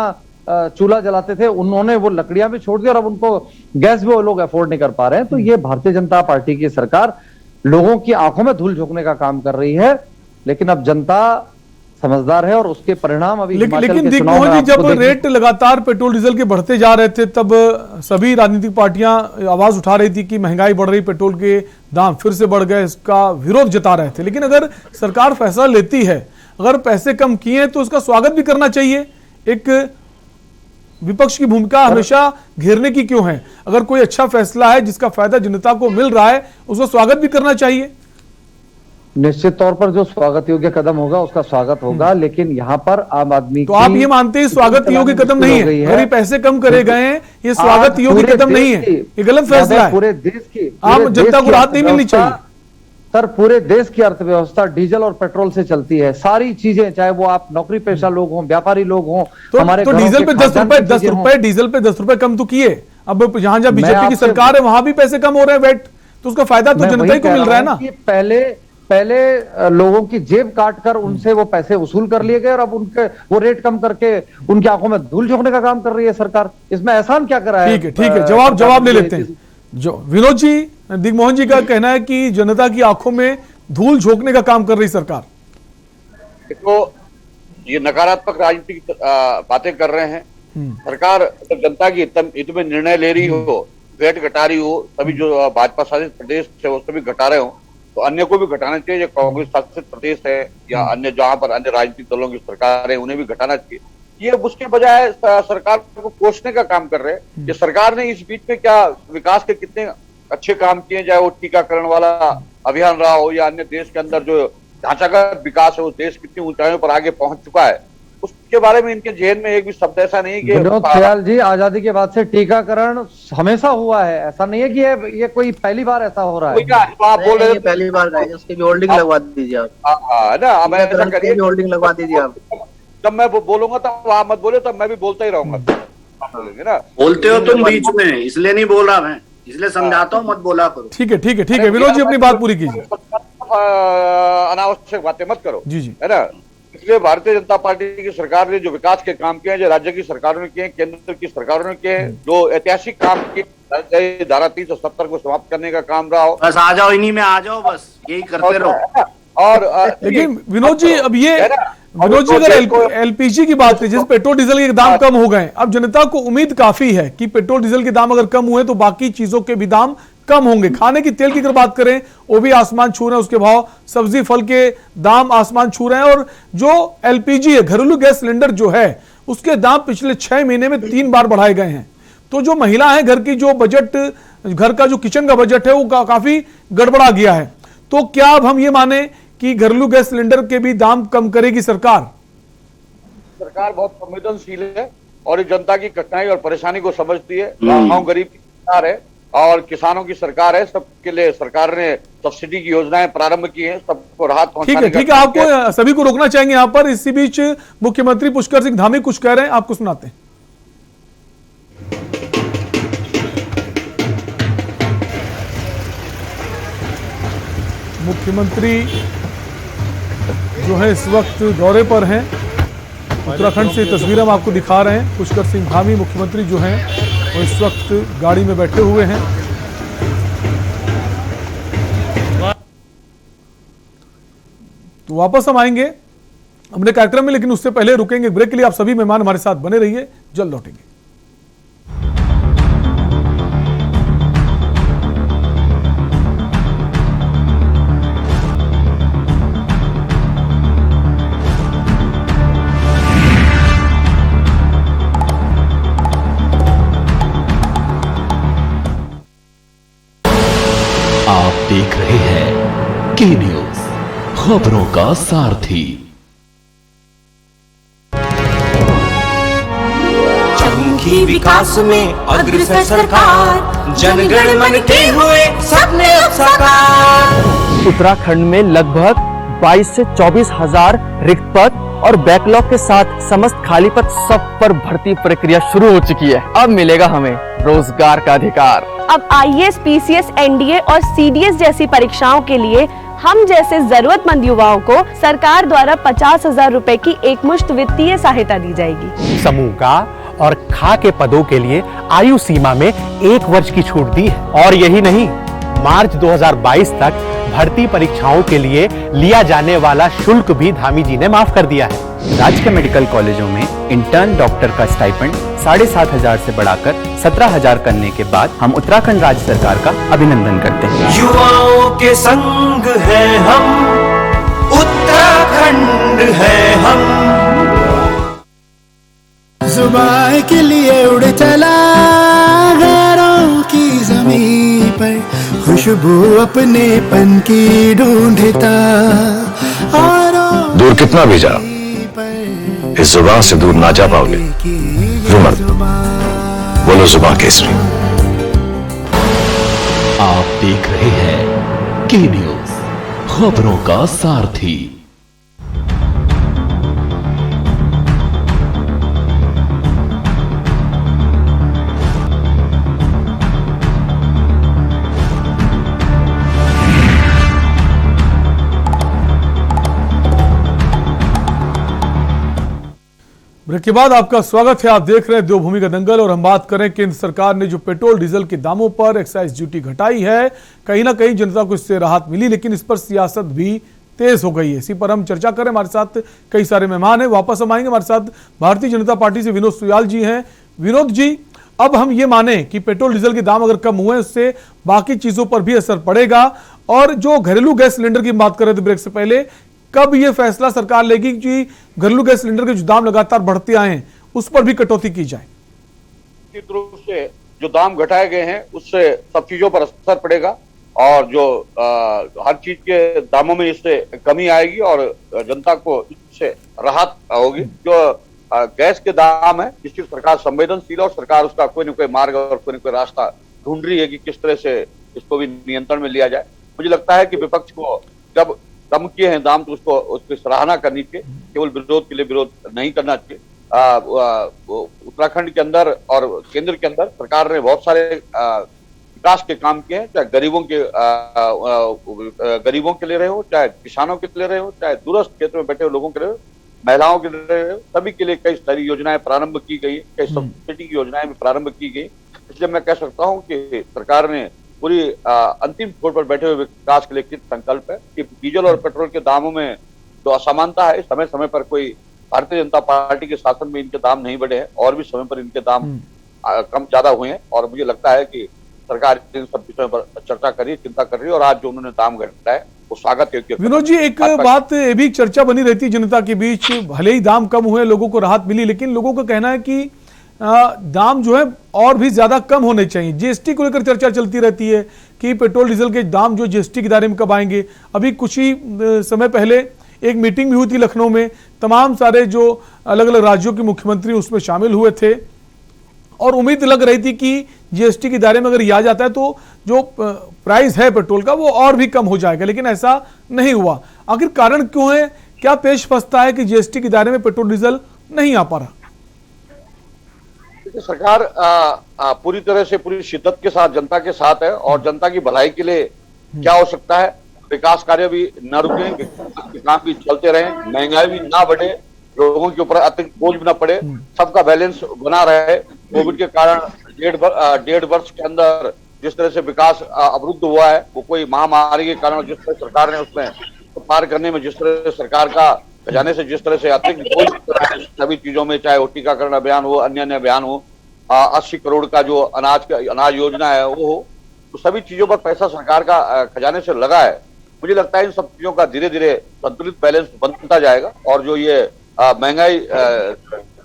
S16: चूल्हा जलाते थे, उन्होंने वो लकड़ियां भी छोड़ दी और अब उनको गैस भी वो लोग अफोर्ड नहीं कर पा रहे हैं। तो ये भारतीय जनता पार्टी की सरकार लोगों की आंखों में धूल झोंकने का काम कर रही है, लेकिन अब जनता समझदार है और उसके परिणाम अभी
S1: लेकिन दिग्मोहन जी, जब रेट लगातार पेट्रोल डीजल के बढ़ते जा रहे थे तब सभी राजनीतिक पार्टियां आवाज उठा रही थी कि महंगाई बढ़ रही, पेट्रोल के दाम फिर से बढ़ गए, इसका विरोध जता रहे थे। लेकिन अगर सरकार फैसला लेती है, अगर पैसे कम किए तो उसका स्वागत भी करना चाहिए। एक विपक्ष की भूमिका हमेशा घेरने की क्यों है? अगर कोई अच्छा फैसला है जिसका फायदा जनता को मिल रहा है, उसका स्वागत भी करना चाहिए।
S16: निश्चित तौर पर जो स्वागत योग्य कदम होगा उसका स्वागत होगा, लेकिन यहाँ पर आम आदमी
S1: तो आप ये मानते हैं स्वागत योग्य कदम नहीं है? अगर ये पैसे कम करे गए हैं, ये स्वागत योग्य कदम नहीं है, ये गलत फैसला है।
S16: पूरे देश की
S1: आम जनता को राहत नहीं मिलनी चाहिए।
S16: सर, पूरे देश की अर्थव्यवस्था डीजल और पेट्रोल से चलती है। सारी चीजें, चाहे वो आप नौकरी पेशा लोग हों, व्यापारी लोग हों, हमारे
S1: तो डीजल पे 10 रुपए डीजल पे 10 रुपए कम तो किए। अब जहां जहां बीजेपी की सरकार है वहां भी पैसे कम हो रहे हैं वेट, तो उसका फायदा तो जनता ही को मिल रहा है ना।
S16: पहले लोगों की जेब काट कर उनसे वो पैसे वसूल कर लिए गए और अब उनके वो रेट कम करके उनकी आंखों में धूल झोंकने का काम कर रही है सरकार। इसमें एहसान क्या करा है?
S1: ठीक है, जवाब ले लेते हैं। जो विनोद जी, दिग्मोहन जी का कहना है कि जनता की आंखों में धूल झोंकने का काम कर रही सरकार।
S8: देखो, ये नकारात्मक राजनीतिक बातें कर रहे हैं। सरकार जनता की हित में निर्णय ले रही हो, वेट घटा रही हो, सभी जो भाजपा शासित प्रदेश है वो सभी घटा रहे हो, तो अन्य को भी घटाना चाहिए। जो कांग्रेस शासित प्रदेश है या अन्य जहां पर अन्य राजनीतिक दलों की सरकार है, उन्हें भी घटाना चाहिए। ये उसके बजाय सरकार को कोसने का काम कर रहे हैं कि सरकार ने इस बीच में क्या विकास के कितने अच्छे काम किए, चाहे वो टीकाकरण वाला अभियान रहा हो या अन्य देश के अंदर जो ढांचागत विकास है, उस देश कितनी ऊंचाइयों पर आगे पहुंच चुका है, उसके बारे में इनके जेहन में एक भी शब्द ऐसा नहीं कि
S16: विनोद ख्याल जी, आजादी के बाद से टीकाकरण हमेशा हुआ है, ऐसा नहीं है कि ये कोई पहली बार ऐसा हो रहा है।
S8: तो आप बोल रहे हैं
S10: पहली बार उसकी भी होल्डिंग लगवा दीजिए आप।
S8: ना मैं ऐसा करिए,
S10: होल्डिंग लगवा दीजिए आप।
S8: जब मैं बोलूंगा तब आप मत बोले, तब मैं भी बोलता ही रहूंगा। बोलेंगे ना,
S9: बोलते हो तुम बीच में, इसलिए नहीं बोल रहा मैं, इसलिए समझाता हूँ, मत बोला करो।
S1: ठीक है, विनोद जी अपनी बात पूरी कीजिए।
S8: अनावश्यक बातें मत करो,
S1: जी,
S8: है ना। इसलिए भारतीय जनता पार्टी की सरकार ने जो विकास के काम किए हैं, जो राज्य की सरकारों ने किए, केंद्र की सरकारों ने किए, जो ऐतिहासिक काम किए, धारा 370 को समाप्त करने का काम रहा हो,
S9: बस आ जाओ, इन्हीं में आ जाओ, बस यही करते रहो।
S8: और
S1: लेकिन विनोद जी, अब ये विनोद जी, अगर एलपीजी की बात करें, जिस पेट्रोल डीजल के दाम कम हो गए, अब जनता को उम्मीद काफी है कि पेट्रोल डीजल के दाम अगर कम हुए तो बाकी चीजों के भी दाम कम होंगे। खाने की तेल की अगर बात करें, वो भी आसमान छू रहे हैं, उसके भाव, सब्जी फल के दाम आसमान छू रहे हैं। और जो एलपीजी है, घरेलू गैस सिलेंडर जो है, उसके दाम पिछले 6 महीने में 3 बार बढ़ाए गए हैं। तो जो महिला है, घर की जो बजट, घर का जो किचन का बजट है, वो काफी गड़बड़ा गया है। तो क्या अब हम ये माने कि घरेलू गैस सिलेंडर के भी दाम कम करेगी सरकार?
S8: सरकार बहुत संवेदनशील है और जनता की कठिनाई और परेशानी को समझती है। गांव गरीब की सरकार है और किसानों की सरकार है। सबके लिए सरकार ने सब्सिडी की योजनाएं प्रारंभ की हैं, सबको राहत पहुंचाने
S1: ठीक है, आपको सभी को रोकना चाहेंगे यहाँ पर। इसी बीच मुख्यमंत्री पुष्कर सिंह धामी कुछ कह रहे हैं, आपको सुनाते हैं। मुख्यमंत्री जो है इस वक्त दौरे पर हैं, उत्तराखंड से तस्वीर हम आपको दिखा रहे हैं। पुष्कर सिंह धामी मुख्यमंत्री जो हैं वो इस वक्त गाड़ी में बैठे हुए हैं। तो वापस हम आएंगे अपने कार्यक्रम में, लेकिन उससे पहले रुकेंगे ब्रेक के लिए। आप सभी मेहमान हमारे साथ बने रहिए, जल्द लौटेंगे।
S11: देख रहे हैं के न्यूज, खबरों का सारथी।
S15: चहुमुखी विकास में अग्रसर सरकार, जनगण मन के हुए सपने अब साकार।
S17: उत्तराखंड में लगभग 22 से 24 हजार रिक्त पद और बैकलॉग के साथ समस्त खाली पद सब पर भर्ती प्रक्रिया शुरू हो चुकी है। अब मिलेगा हमें रोजगार का अधिकार।
S18: अब आईएएस, पीसीएस, एनडीए और सीडीएस जैसी परीक्षाओं के लिए हम जैसे जरूरतमंद युवाओं को सरकार द्वारा 50,000 रुपए की एकमुश्त वित्तीय सहायता दी जाएगी।
S19: समूह का और खा के पदों के लिए आयु सीमा में 1 वर्ष की छूट दी है। और यही नहीं, मार्च 2022 तक भर्ती परीक्षाओं के लिए लिया जाने वाला शुल्क भी धामी जी ने माफ कर दिया है।
S13: राज्य के मेडिकल कॉलेजों में इंटर्न डॉक्टर का स्टाइपेंड 7,500 से बढ़ाकर 17,000 करने के बाद हम उत्तराखंड राज्य सरकार का अभिनंदन करते हैं।
S15: युवाओं के संग है हम, उत्तराखंड है हम।
S20: जुबान के लिए उड़ चला गैरों की जमीन पर, खुशबू अपने पन की ढूंढता।
S21: दूर कितना भी जा, इस जुबान से दूर ना जा पाओगे। रुमल, बोलो जुबान केसरी।
S11: आप देख रहे हैं के न्यूज, खबरों का सारथी।
S1: ब्रेक के बाद आपका स्वागत है। आप देख रहे हैं देवभूमि का दंगल और हम बात करें केंद्र सरकार ने जो पेट्रोल डीजल के दामों पर एक्साइज ड्यूटी घटाई है, कहीं ना कहीं जनता को इससे राहत मिली, लेकिन इस पर सियासत भी तेज हो गई है। इसी पर हम चर्चा करें। हमारे साथ कई सारे मेहमान हैं। वापस हम आएंगे। हमारे साथ भारतीय जनता पार्टी से विनोद सुयाल जी हैं। विनोद जी, अब हम ये माने कि पेट्रोल डीजल के दाम अगर कम हुए उससे बाकी चीजों पर भी असर पड़ेगा, और जो घरेलू गैस सिलेंडर की बात कर रहे थे ब्रेक से पहले, कब ये फैसला सरकार लेगी कि घरेलू गैस सिलेंडर के जो दाम लगातार बढ़ते आए हैं उस पर भी कटौती की जाए?
S8: निश्चित रूप से जो दाम घटाए गए हैं उससे सब चीजों पर असर पड़ेगा और जो हर चीज के दामों में इससे कमी आएगी और जनता को इससे राहत होगी। जो गैस के दाम है जिसकी सरकार संवेदनशील और सरकार उसका कोई न कोई मार्ग और कोई न कोई रास्ता ढूंढ रही है कि किस तरह से इसको भी नियंत्रण में लिया जाए। मुझे लगता है कि विपक्ष को जब कम किए हैं दाम तो उसको उसकी सराहना करनी चाहिए, केवल विरोध के लिए विरोध नहीं करना चाहिए। उत्तराखंड के अंदर और केंद्र के अंदर सरकार ने बहुत सारे विकास के काम किए हैं, चाहे गरीबों के लिए रहे हो, चाहे किसानों के लिए रहे हो, चाहे दूरस्थ क्षेत्र में बैठे हुए लोगों के लिए, महिलाओं के लिए रहे हो, सभी के लिए कई सारी योजनाएं प्रारंभ की गई, कई सब्सिडी की योजनाएं भी प्रारंभ की गई। इसलिए मैं कह सकता हूँ कि सरकार ने पूरी अंतिम छोर पर बैठे हुए विकास के लिए कृत संकल्प है कि डीजल और पेट्रोल के दामों में जो असमानता है, समय समय पर कोई भारतीय जनता पार्टी के शासन में इनके दाम नहीं बढ़े हैं और भी समय पर इनके दाम कम ज्यादा हुए हैं। और मुझे लगता है कि सरकार इन सब विषयों पर चर्चा कर रही है, चिंता कर रही है और आज जो उन्होंने दाम घटाए वो स्वागत योग्य।
S1: विनोद जी, एक बात ये भी चर्चा बनी रहती है जनता के बीच, भले ही दाम कम हुए, लोगों को राहत मिली, लेकिन लोगों का कहना है कि दाम जो है और भी ज्यादा कम होने चाहिए। जीएसटी को लेकर चर्चा चलती रहती है कि पेट्रोल डीजल के दाम जो जीएसटी के दायरे में कब आएंगे। अभी कुछ ही समय पहले एक मीटिंग भी हुई थी लखनऊ में, तमाम सारे जो अलग अलग राज्यों के मुख्यमंत्री उसमें शामिल हुए थे और उम्मीद लग रही थी कि जीएसटी के दायरे में अगर ये आ जाता है तो जो प्राइस है पेट्रोल का वो और भी कम हो जाएगा, लेकिन ऐसा नहीं हुआ। आखिर कारण क्यों है? क्या पेश फंसता है कि जीएसटी के दायरे में पेट्रोल डीजल नहीं आ पा रहा?
S8: सरकार पूरी तरह से पूरी शिद्दत के साथ जनता के साथ है और जनता की भलाई के लिए क्या हो सकता है, विकास कार्य भी न रुके, काम भी चलते रहे, महंगाई भी ना बढ़े, लोगों के ऊपर अतिरिक्त बोझ भी ना पड़े, सबका बैलेंस बना रहे। कोविड के कारण 1.5 वर्ष के अंदर जिस तरह से विकास अवरुद्ध हुआ है, वो कोई महामारी के कारण जिस तरह सरकार ने उसमें पार करने में जिस तरह से सरकार का खजाने से जिस तरह से अतिरिक्त बोझ सभी चीजों में, चाहे वो टीकाकरण अभियान हो, अन्य अभियान हो, 80 करोड़ का जो अनाज योजना है वो हो, तो सभी चीजों पर पैसा सरकार का खजाने से लगा है। मुझे लगता है इन सब चीजों का धीरे धीरे संतुलित बैलेंस बनता जाएगा और जो ये महंगाई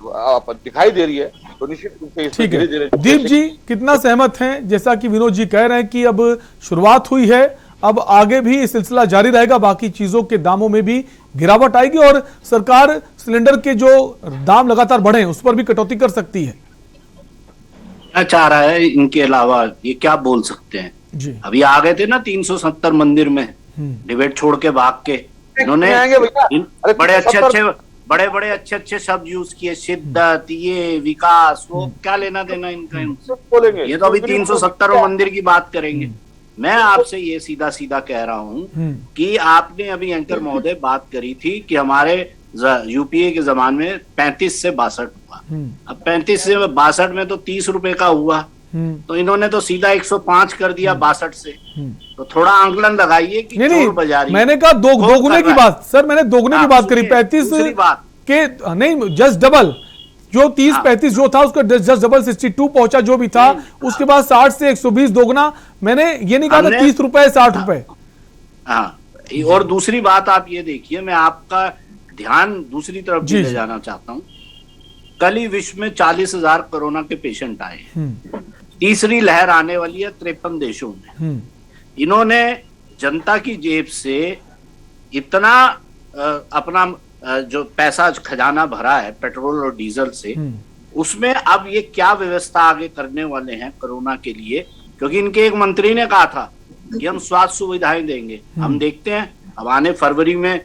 S8: दिखाई दे रही है तो निश्चित रूप से इसमें धीरे धीरे।
S1: दीप जी कितना सहमत हैं? जैसा कि विनोद जी कह रहे हैं कि अब शुरुआत हुई है, अब आगे भी ये सिलसिला जारी रहेगा, बाकी चीजों के दामों में भी गिरावट आएगी और सरकार सिलेंडर के जो दाम लगातार बढ़े उस पर भी कटौती कर सकती है।
S9: चाह रहा है इनके अलावा ये क्या बोल सकते हैं।
S1: जी
S9: अभी आ गए थे ना 370 मंदिर में, डिबेट छोड़ के भाग के इन्होंने बड़े अच्छे शब्द यूज किए, शिद्दत, ये विकास, वो क्या लेना देना इनका इनसे। ये तो अभी 370 मंदिर की बात करेंगे। मैं आपसे ये सीधा सीधा कह रहा हूं कि आपने अभी एंकर महोदय बात करी थी कि हमारे यूपीए के जमाने में 35 से 62 हुआ। अब 35 से 62 में तो 30 रुपए का हुआ, तो इन्होंने तो सीधा 105 कर दिया 62 से। तो थोड़ा आंकलन लगाइए कि
S1: नहीं,
S9: बाजारी
S1: मैंने कहा दोगुने की बात सर, मैंने दोगुने की बात करी। 35 के नहीं, जस्ट डबल, जो 30-35 जो था उसका जस्ट डबल 62 पहुंचा जो भी था। उसके बाद 60 से 120 दोगुना। मैंने ये नहीं कहा था 30 रुपए 60 रुपए।
S9: हाँ, और दूसरी बात आप ये देखिए, मैं आपका ध्यान दूसरी तरफ भी ले जाना चाहता हूँ। कल ही विश्व में 40,000 कोरोना के पेशेंट आए। तीसरी लहर आने वाली है 53 देशों में। इन्होंने जनता की जेब से इतना अपना जो पैसा खजाना भरा है पेट्रोल और डीजल से, उसमें अब ये क्या व्यवस्था आगे करने वाले हैं कोरोना के लिए। क्योंकि इनके एक मंत्री ने कहा था कि हम स्वास्थ्य सुविधाएं देंगे। हम देखते हैं अब आने फरवरी में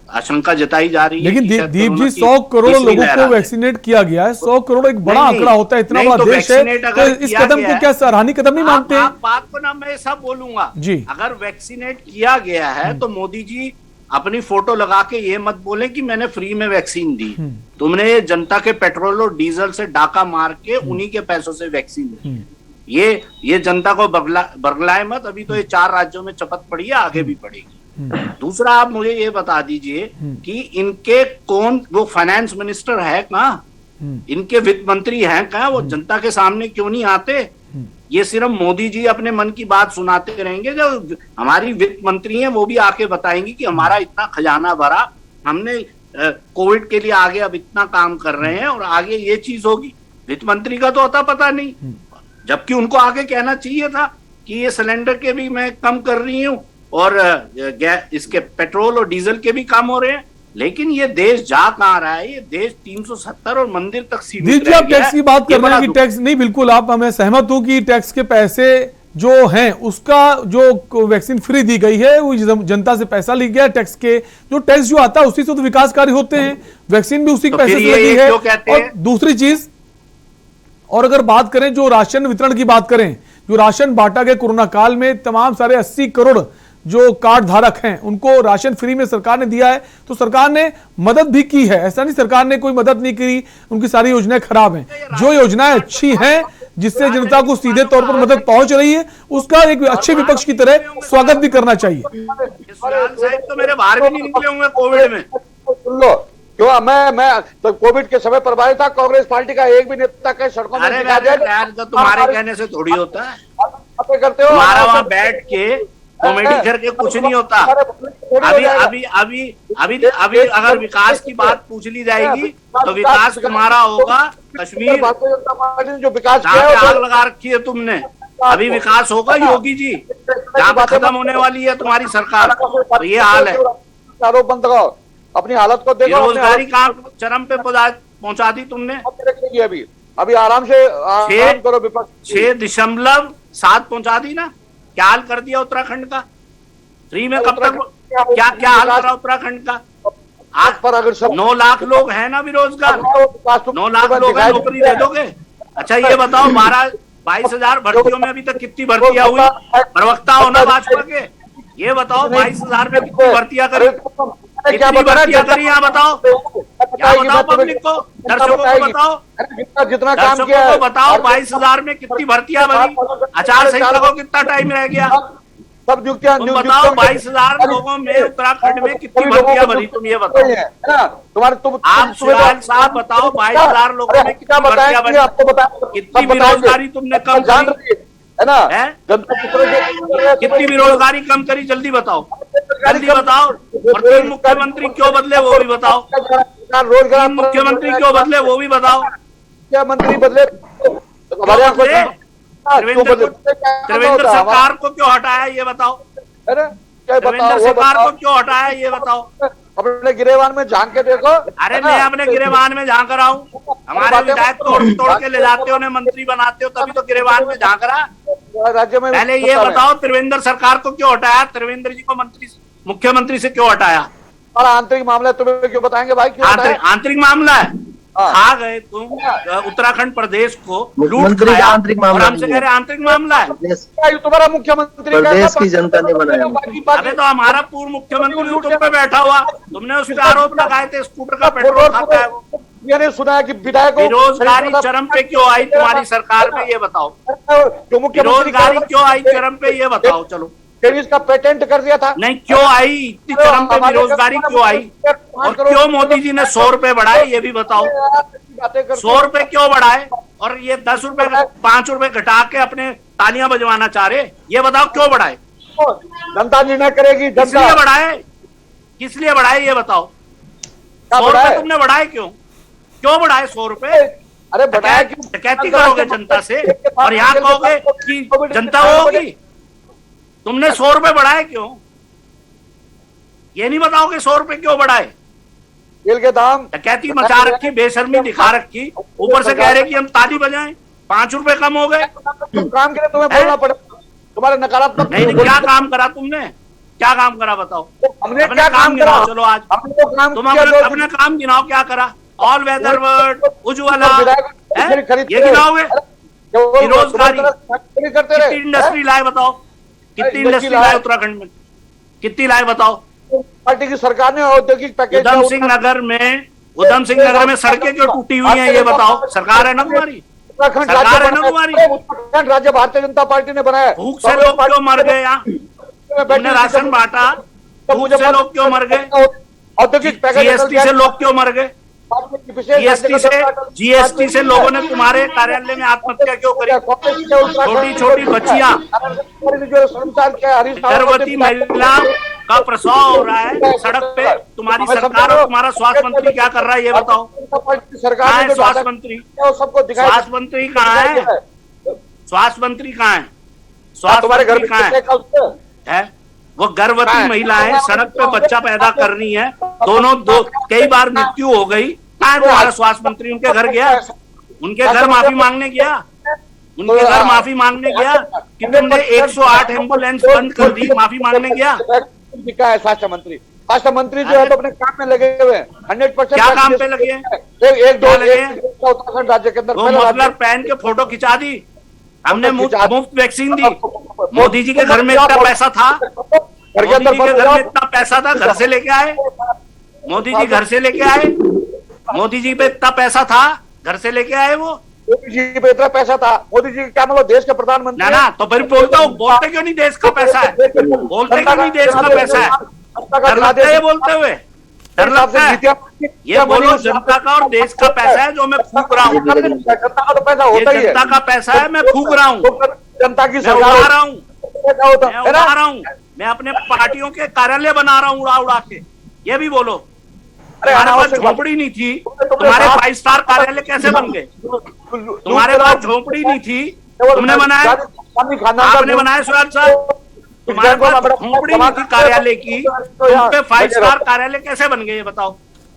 S9: आशंका जताई जा रही है।
S1: लेकिन दीप जी 100 करोड़ लोगों को वैक्सीनेट किया गया है। 100 करोड़ एक बड़ा आंकड़ा होता है, इतना बड़ा देश है, तो इस कदम को क्या सराहनीय कदम नहीं मानते हैं?
S9: बात को ना मैं सब बोलूंगा
S1: जी।
S9: अगर वैक्सीनेट किया गया है तो मोदी जी अपनी फोटो लगा के ये मत बोले कि मैंने फ्री में वैक्सीन दी। तुमने जनता के पेट्रोल और डीजल से डाका मार के उन्हीं के पैसों से वैक्सीन दी। ये जनता को बरगलाए मत। अभी तो ये 4 राज्यों में चपत पड़ी है, आगे भी पड़ेगी। दूसरा, आप मुझे ये बता दीजिए कि इनके कौन वो फाइनेंस मिनिस्टर है कहाँ, इनके वित्त मंत्री हैं कहाँ, वो जनता के सामने क्यों नहीं आते? ये सिर्फ मोदी जी अपने मन की बात सुनाते रहेंगे। जो हमारी वित्त मंत्री हैं वो भी आके बताएंगी कि हमारा इतना खजाना भरा, हमने कोविड के लिए आगे अब इतना काम कर रहे हैं और आगे ये चीज होगी। वित्त मंत्री का तो अता पता नहीं, जबकि उनको आगे कहना चाहिए था कि ये सिलेंडर के भी मैं कम कर रही हूँ और इसके पेट्रोल और डीजल के भी कम हो रहे हैं। लेकिन ये देश जा कहाँ रहा है? ये देश 370 और मंदिर तक सीमित
S1: आप टैक्स की बात कर रहे हैं कि टैक्स नहीं, बिल्कुल आप हमें सहमत हूं कि टैक्स के पैसे जो हैं उसका जो वैक्सीन फ्री दी गई है वो जनता से पैसा लिया गया। टैक्स के जो टैक्स जो आता है उसी से तो विकास कार्य होते हैं, वैक्सीन भी उसी के पैसे से लगी है। और दूसरी चीज, और अगर बात करें जो राशन वितरण की बात करें, जो राशन बांटा गया कोरोना काल में, तमाम सारे 80 करोड़ जो कार्ड धारक हैं उनको राशन फ्री में सरकार ने दिया है। तो सरकार ने मदद भी की है, ऐसा नहीं सरकार ने कोई मदद नहीं की, उनकी सारी योजनाएं खराब हैं। जो योजनाएं अच्छी हैं जिससे जनता को सीधे तौर पर मदद पहुंच रही है, उसका एक अच्छे विपक्ष की तरह स्वागत भी करना चाहिए।
S9: तो मेरे बाहर भी नहीं निकले होंगे कोविड में।
S8: सुन लो, क्यों मैं तो कोविड के समय प्रभावित था, कांग्रेस पार्टी का एक भी नेता के सड़कों में दिखा जाए तो
S9: तुम्हारे कहने से थोड़ी होता है।
S8: करते हो
S9: तुम्हारा वहां बैठ के कॉमेडी करके कुछ नहीं होता। अभी अगर विकास की बात पूछ ली जाएगी तो विकास तुम्हारा होगा कश्मीर,
S8: जो विकास
S9: आग लगा रखी है तुमने। अभी विकास होगा योगी जी, जहाँ पर खत्म होने वाली है तुम्हारी सरकार। तो ये हाल है।
S8: आरोप बंद करो, अपनी हालत को देखो।
S9: बेरोजगारी कहाँ चरम पे पहुंचा दी तुमने।
S8: अभी आराम से करो विपक्ष।
S9: 6.7 पहुंचा दी ना। क्या हाल कर दिया उत्तराखंड का? फ्री में कब तक क्या हाल करा उत्तराखंड का? आज पर अगर 9 लाख लोग हैं ना बेरोजगार, 9 लाख लोग हैं, नौकरी दे दोगे? अच्छा ये बताओ 22,000 भर्तियों में अभी तक कितनी भर्तियां हुई? प्रवक्ता होना भाजपा के, ये बताओ 22,000 में कितनी भर्तियां करी? कितनी भर्तियां करी यहाँ बताओ? क्या बताओ पब्लिक को, दर्शकों को बताओ,
S8: जितना काम किया
S9: को बताओ 22,000 में कितनी भर्तियां बनी? आचार संहिता को कितना टाइम रह गया?
S8: सब नियुक्तियां
S9: बताओ 22,000 लोगों में उत्तराखंड में कितनी भर्तियां बनी? तुम ये बताओ। आप शिवराज साहब बताओ 22,000 लोगों में कितनी भर्तियां बनी? कितनी बेरोजगारी तुमने कम करी
S8: है ना?
S9: कितनी बेरोजगारी कम करी? जल्दी बताओ, जल्दी बताओ। और 3 मुख्यमंत्री क्यों बदले वो भी बताओ। 3 मुख्यमंत्री क्यों बदले वो भी बताओ।
S8: क्या मंत्री बदले?
S9: त्रिवेंद्र सरकार को क्यों हटाया ये बताओ। त्रिवेंद्र सरकार को क्यों हटाया ये बताओ।
S8: अपने गिरेबान में झांक के देखो।
S9: अरे मैं अपने गिरेबान में झांक रहा हूँ, हमारे विधायक तोड़ के ले जाते हो, उन्हें मंत्री बनाते हो, तभी तो गिरेबान में झांक रहा।
S8: राज्य में
S9: पहले ये बताओ त्रिवेंद्र सरकार को क्यों हटाया, त्रिवेंद्र जी को मुख्यमंत्री से क्यों हटाया?
S8: और आंतरिक मामला तुम्हें क्यों बताएंगे भाई, क्यों
S9: आंतरिक मामला है? खा गए तुम उत्तराखंड प्रदेश को, लूट खाया,
S10: आंतरिक मामला
S9: और हमसे कह रहे आंतरिक मामला है।
S8: तुम्हारा मुख्यमंत्री
S10: प्रदेश की जनता ने बनाया।
S9: अबे तो हमारा पूर्व मुख्यमंत्री तुम पे बैठा हुआ, तुमने उस पर आरोप लगाए थे स्कूटर का पेट्रोल खाता है वो।
S8: मैंने सुना है कि विधायकों
S9: बेरोजगारी चरम पे क्यों आई तुम्हारी सरकार में, ये बताओ। बेरोजगारी क्यों आई चरम पे, ये बताओ। चलो
S8: इसका पेटेंट कर दिया था,
S9: नहीं क्यों आई इतनी चरम पे बेरोजगारी, क्यों आई? और क्यों मोदी जी ने 100 रुपए बढ़ाए, ये भी बताओ। 100 रुपए क्यों बढ़ाए और ये 10 रुपए 5 रुपए घटा के अपने तालियां बजवाना चाह रहे, ये बताओ क्यों बढ़ाए?
S8: जनता निर्णय करेगी।
S9: किस लिए बढ़ाए, किस लिए बढ़ाए ये बताओ। 100 रुपए तुमने बढ़ाए क्यों, क्यों बढ़ाए 100 रुपए?
S8: अरे बढ़ाया
S9: डकैती करोगे जनता से और यहाँ कहोगे कि जनता वो होगी। तुमने 100 रुपए बढ़ाए क्यों, ये नहीं बताओगे 100 रुपए क्यों बढ़ाए?
S8: तेल के दाम,
S9: डकैती मचा रखी, बेशर्मी दिखा रखी, ऊपर से कह रहे कि हम ताली बजाएं, 5 रुपए कम हो गए।
S8: काम के लिए तुम्हें बोलना पड़ेगा, तुम्हारे नकारात्मक।
S9: नहीं क्या काम करा तुमने, क्या काम करा बताओ?
S8: हमने क्या काम
S9: गिनाओ, चलो आज तुम अपने काम गिनाओ, क्या करा? ऑल वेदर वर्ड, उज्ज्वला, ये गिनाओगे? बेरोजगारी, कितनी इंडस्ट्री लाए बताओ, कितनी इंडस्ट्री लाए उत्तराखंड में, कितनी लाए बताओ?
S8: पार्टी की सरकार ने औद्योगिक पैकेज
S9: उधम सिंह नगर में सड़कें क्यों टूटी हुई हैं, ये बताओ। सरकार है ना तुम्हारी, सरकार है ना तुम्हारी।
S8: उत्तराखंड राज्य भारतीय जनता पार्टी ने बनाया।
S9: भूख से लोग क्यों मर गए यहाँ, तुमने राशन बांटा, भूख से लोग क्यों मर गए?
S8: औद्योगिक पैकेज,
S9: जीएसटी से लोग क्यों मर गए? जीएसटी से लोगों ने तुम्हारे कार्यालय में आत्महत्या क्यों करी? छोटी छोटी बच्चियां, गर्भवती महिला का प्रसव हो रहा है सड़क पे, तुम्हारी सरकार और तुम्हारा स्वास्थ्य मंत्री क्या कर रहा है ये बताओ। कहाँ है स्वास्थ्य मंत्री? स्वास्थ्य मंत्री कहाँ है? स्वास्थ्य मंत्री कहाँ है? स्वास्थ्य मंत्री कहाँ है? वो गर्भवती महिलाएं सड़क पे बच्चा पैदा करनी है, दो कई बार मृत्यु हो गई। कहाँ है तुम्हारा स्वास्थ्य मंत्री? उनके घर गया, उनके घर माफी मांगने गया, उनके घर माफी मांगने गया कि तुमने 108 एम्बुलेंस बंद कर दी, माफी मांगने गया?
S8: स्वास्थ्य मंत्री जो है तो अपने काम में लगे हुए हैं 100%।
S9: क्या काम पे लगे हैं?
S8: उत्तराखंड राज्य के अंदर
S9: मफलर पहन के फोटो खिंचा दी, हमने मुफ्त वैक्सीन दी। मोदी जी के घर में इतना पैसा था, मोदी जी के घर में इतना पैसा था, घर से लेके आए। मोदी जी घर से लेके आए, मोदी जी पे इतना पैसा था, घर से लेके आए। वो
S8: मोदी जी पे इतना पैसा था, मोदी जी क्या मतलब देश के प्रधानमंत्री
S9: ना, तो फिर बोलते क्यों नहीं देश का पैसा है? बोलते क्यों नहीं देश का पैसा है? डर लगता है ये बोलते हुए, डर लगता है? ये बोलो जनता का और देश का पैसा है जो मैं फूक रहा हूँ।
S8: जनता का तो पैसा होता ही है,
S9: जनता का पैसा है, मैं फूक रहा हूँ,
S8: जनता की
S9: मैं उड़ा रहा हूँ, मैं उड़ा रहा हूँ, मैं अपने पार्टियों के कार्यालय बना रहा हूँ उड़ा उड़ा के। ये भी बोलो। तुम्हारे पास झोपड़ी नहीं थी, तुम्हारे 5 स्टार कार्यालय कैसे बन गए? तुम्हारे पास झोपड़ी नहीं थी, तुमने बनाया, आपने बनाया सुराज साहब। तुम्हारे पास झोपड़ी नहीं थी कार्यालय की, तुम पे 5 स्टार कार्यालय कैसे बन गए ये बताओ?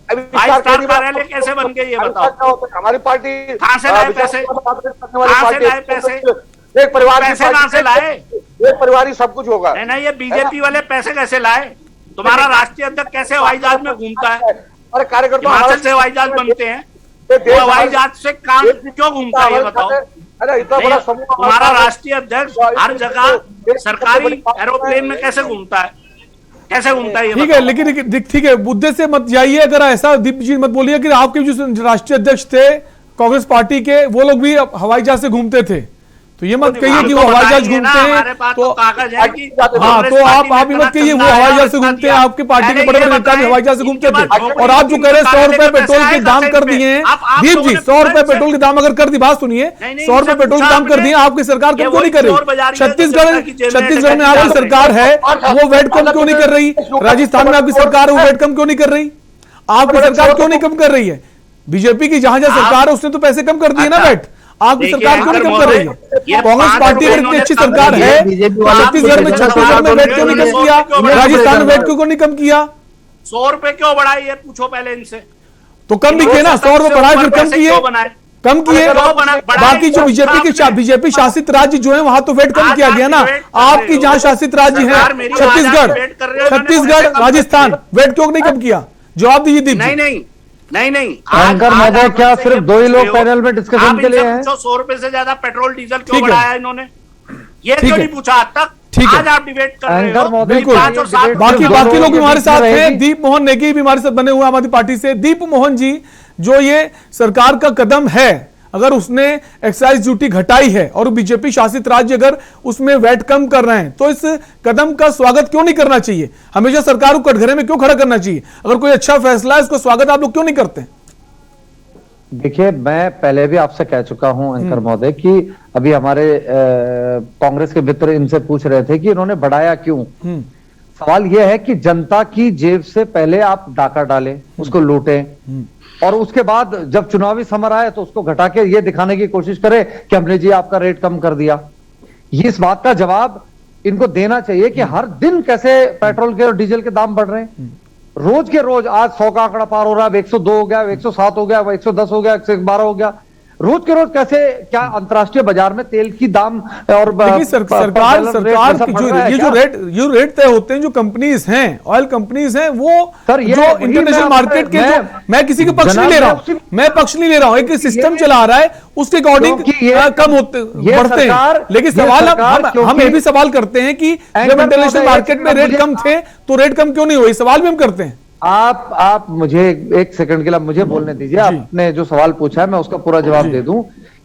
S9: 5 स्टार कार्यालय कैसे बन गए ये बताओ?
S8: हमारी पार्टी
S9: कहाँ से लाए पैसे, कहाँ से लाए पैसे?
S8: एक परिवार
S9: पैसे कहाँ से लाए?
S8: एक परिवार ही सब कुछ होगा।
S9: नहीं, ये बीजेपी वाले पैसे कैसे लाए? तुम्हारा राष्ट्रीय अध्यक्ष कैसे हवाई जहाज में घूमता है?
S8: अरे कार्यकर्ता
S9: हिमाचल से हवाई जहाज बनते हैं, वो हवाई जहाज से काम क्यों घूमता है ये बताओ?
S8: अरे इतना बड़ा समूह,
S9: तुम्हारा राष्ट्रीय अध्यक्ष हर जगह सरकारी एरोप्लेन में कैसे घूमता है, कैसे घूमता है?
S1: ठीक है, लेकिन ठीक है, मुद्दे से मत जाइए। अगर ऐसा दीप जी मत बोलिए कि आपके जो राष्ट्रीय अध्यक्ष थे कांग्रेस पार्टी के, वो लोग भी हवाई जहाज से घूमते थे, तो ये मत कहिए कि वो हवाई जहाज घूमते हैं। तो
S9: कागज है कि
S1: हाँ, तो आप भी मत कहिए वो हवाई जहाज से घूमते हैं। आपके पार्टी के बड़े बड़े नेता भी हवाई जहाज से घूमते थे। और आप जो कह रहे हैं 100 रुपए पेट्रोल के दाम कर दिए हैं, दीप जी 100 रुपए पेट्रोल के दाम अगर कर दी, बात सुनिए, 100 रुपए पेट्रोल के दाम कर दिए, आपकी सरकार कम क्यों नहीं कर रही? छत्तीसगढ़ में आपकी सरकार है, वो वेट कम क्यों नहीं कर रही? राजस्थान में आपकी सरकार है, वो वेट कम क्यों नहीं कर रही? आपकी सरकार क्यों नहीं कम कर रही है? बीजेपी की जहां जहां सरकार है उसने तो पैसे कम कर दिए ना वेट। आपकी सरकार क्यों नहीं कम कर रही है? कांग्रेस पार्टी अगर इतनी अच्छी सरकार है, छत्तीसगढ़ में वेट क्यों नहीं कम किया? राजस्थान में वेट क्यों नहीं कम किया?
S9: 100 रुपए क्यों बढ़ाई है, पूछो पहले इनसे।
S1: तो कम भी किए ना, 100 रुपए बढ़ाए फिर कम किए, कम किए। बाकी जो बीजेपी शासित राज्य जो है वहां तो वेट कम किया गया ना। आपकी जहां शासित राज्य है छत्तीसगढ़, राजस्थान, वेट क्यों नहीं कम किया? जवाब दीजिए दीप।
S9: नहीं
S16: एंकर महोदय, क्या सिर्फ 2 ही लोग पैनल में डिस्कशन के लिए हैं?
S9: 100 रुपए से ज्यादा पेट्रोल डीजल क्यों बढ़ाया इन्होंने, ये क्यों नहीं पूछा आज तक? आज आप डिबेट कर रहे हो।
S1: बिल्कुल, बाकी लोग भी हमारे साथ हैं। दीप मोहन नेगी भी हमारे साथ बने हुए आम आदमी पार्टी से। दीप मोहन जी, जो ये सरकार का कदम है, अगर उसने एक्साइज ड्यूटी घटाई है और बीजेपी शासित राज्य अगर उसमें वैट कम कर रहे हैं, तो इस कदम का स्वागत क्यों नहीं करना चाहिए? हमेशा सरकार को कटघरे में क्यों खड़ा करना चाहिए? अगर कोई अच्छा फैसला है, इसको स्वागत आप लोग क्यों नहीं करते?
S16: देखिए, मैं पहले भी आपसे कह चुका हूं एंकर महोदय कि अभी हमारे कांग्रेस के मित्र इनसे पूछ रहे थे कि इन्होंने बढ़ाया क्यों। सवाल यह है कि जनता की जेब से पहले आप डाका डालें, उसको लूटें, और उसके बाद जब चुनावी समर आए तो उसको घटा के ये दिखाने की कोशिश करें कि हमने जी आपका रेट कम कर दिया। ये इस बात का जवाब इनको देना चाहिए कि हर दिन कैसे पेट्रोल के और डीजल के दाम बढ़ रहे हैं। रोज के रोज आज 100 का आंकड़ा पार हो रहा है, 102 हो गया, 107 हो गया, 110 हो गया, 112 हो गया। रोज के रोज कैसे, क्या अंतर्राष्ट्रीय बाजार में तेल की दाम और
S1: सरकार जो रेट तय होते हैं, जो कंपनीज हैं, ऑयल कंपनीज हैं, वो जो इंटरनेशनल मार्केट के, जो मैं किसी के पक्ष नहीं ले रहा हूं, मैं पक्ष नहीं ले रहा हूं, एक सिस्टम चला रहा है, उसके अकॉर्डिंग कम होते बढ़ते हैं। लेकिन सवाल हम ये भी सवाल करते हैं कि जब इंटरनेशनल मार्केट में रेट कम थे तो रेट कम क्यों नहीं हुए? सवाल भी हम करते हैं।
S16: आप मुझे एक सेकंड के लिए मुझे बोलने दीजिए। आपने जो सवाल पूछा है मैं उसका पूरा जवाब दे दूं,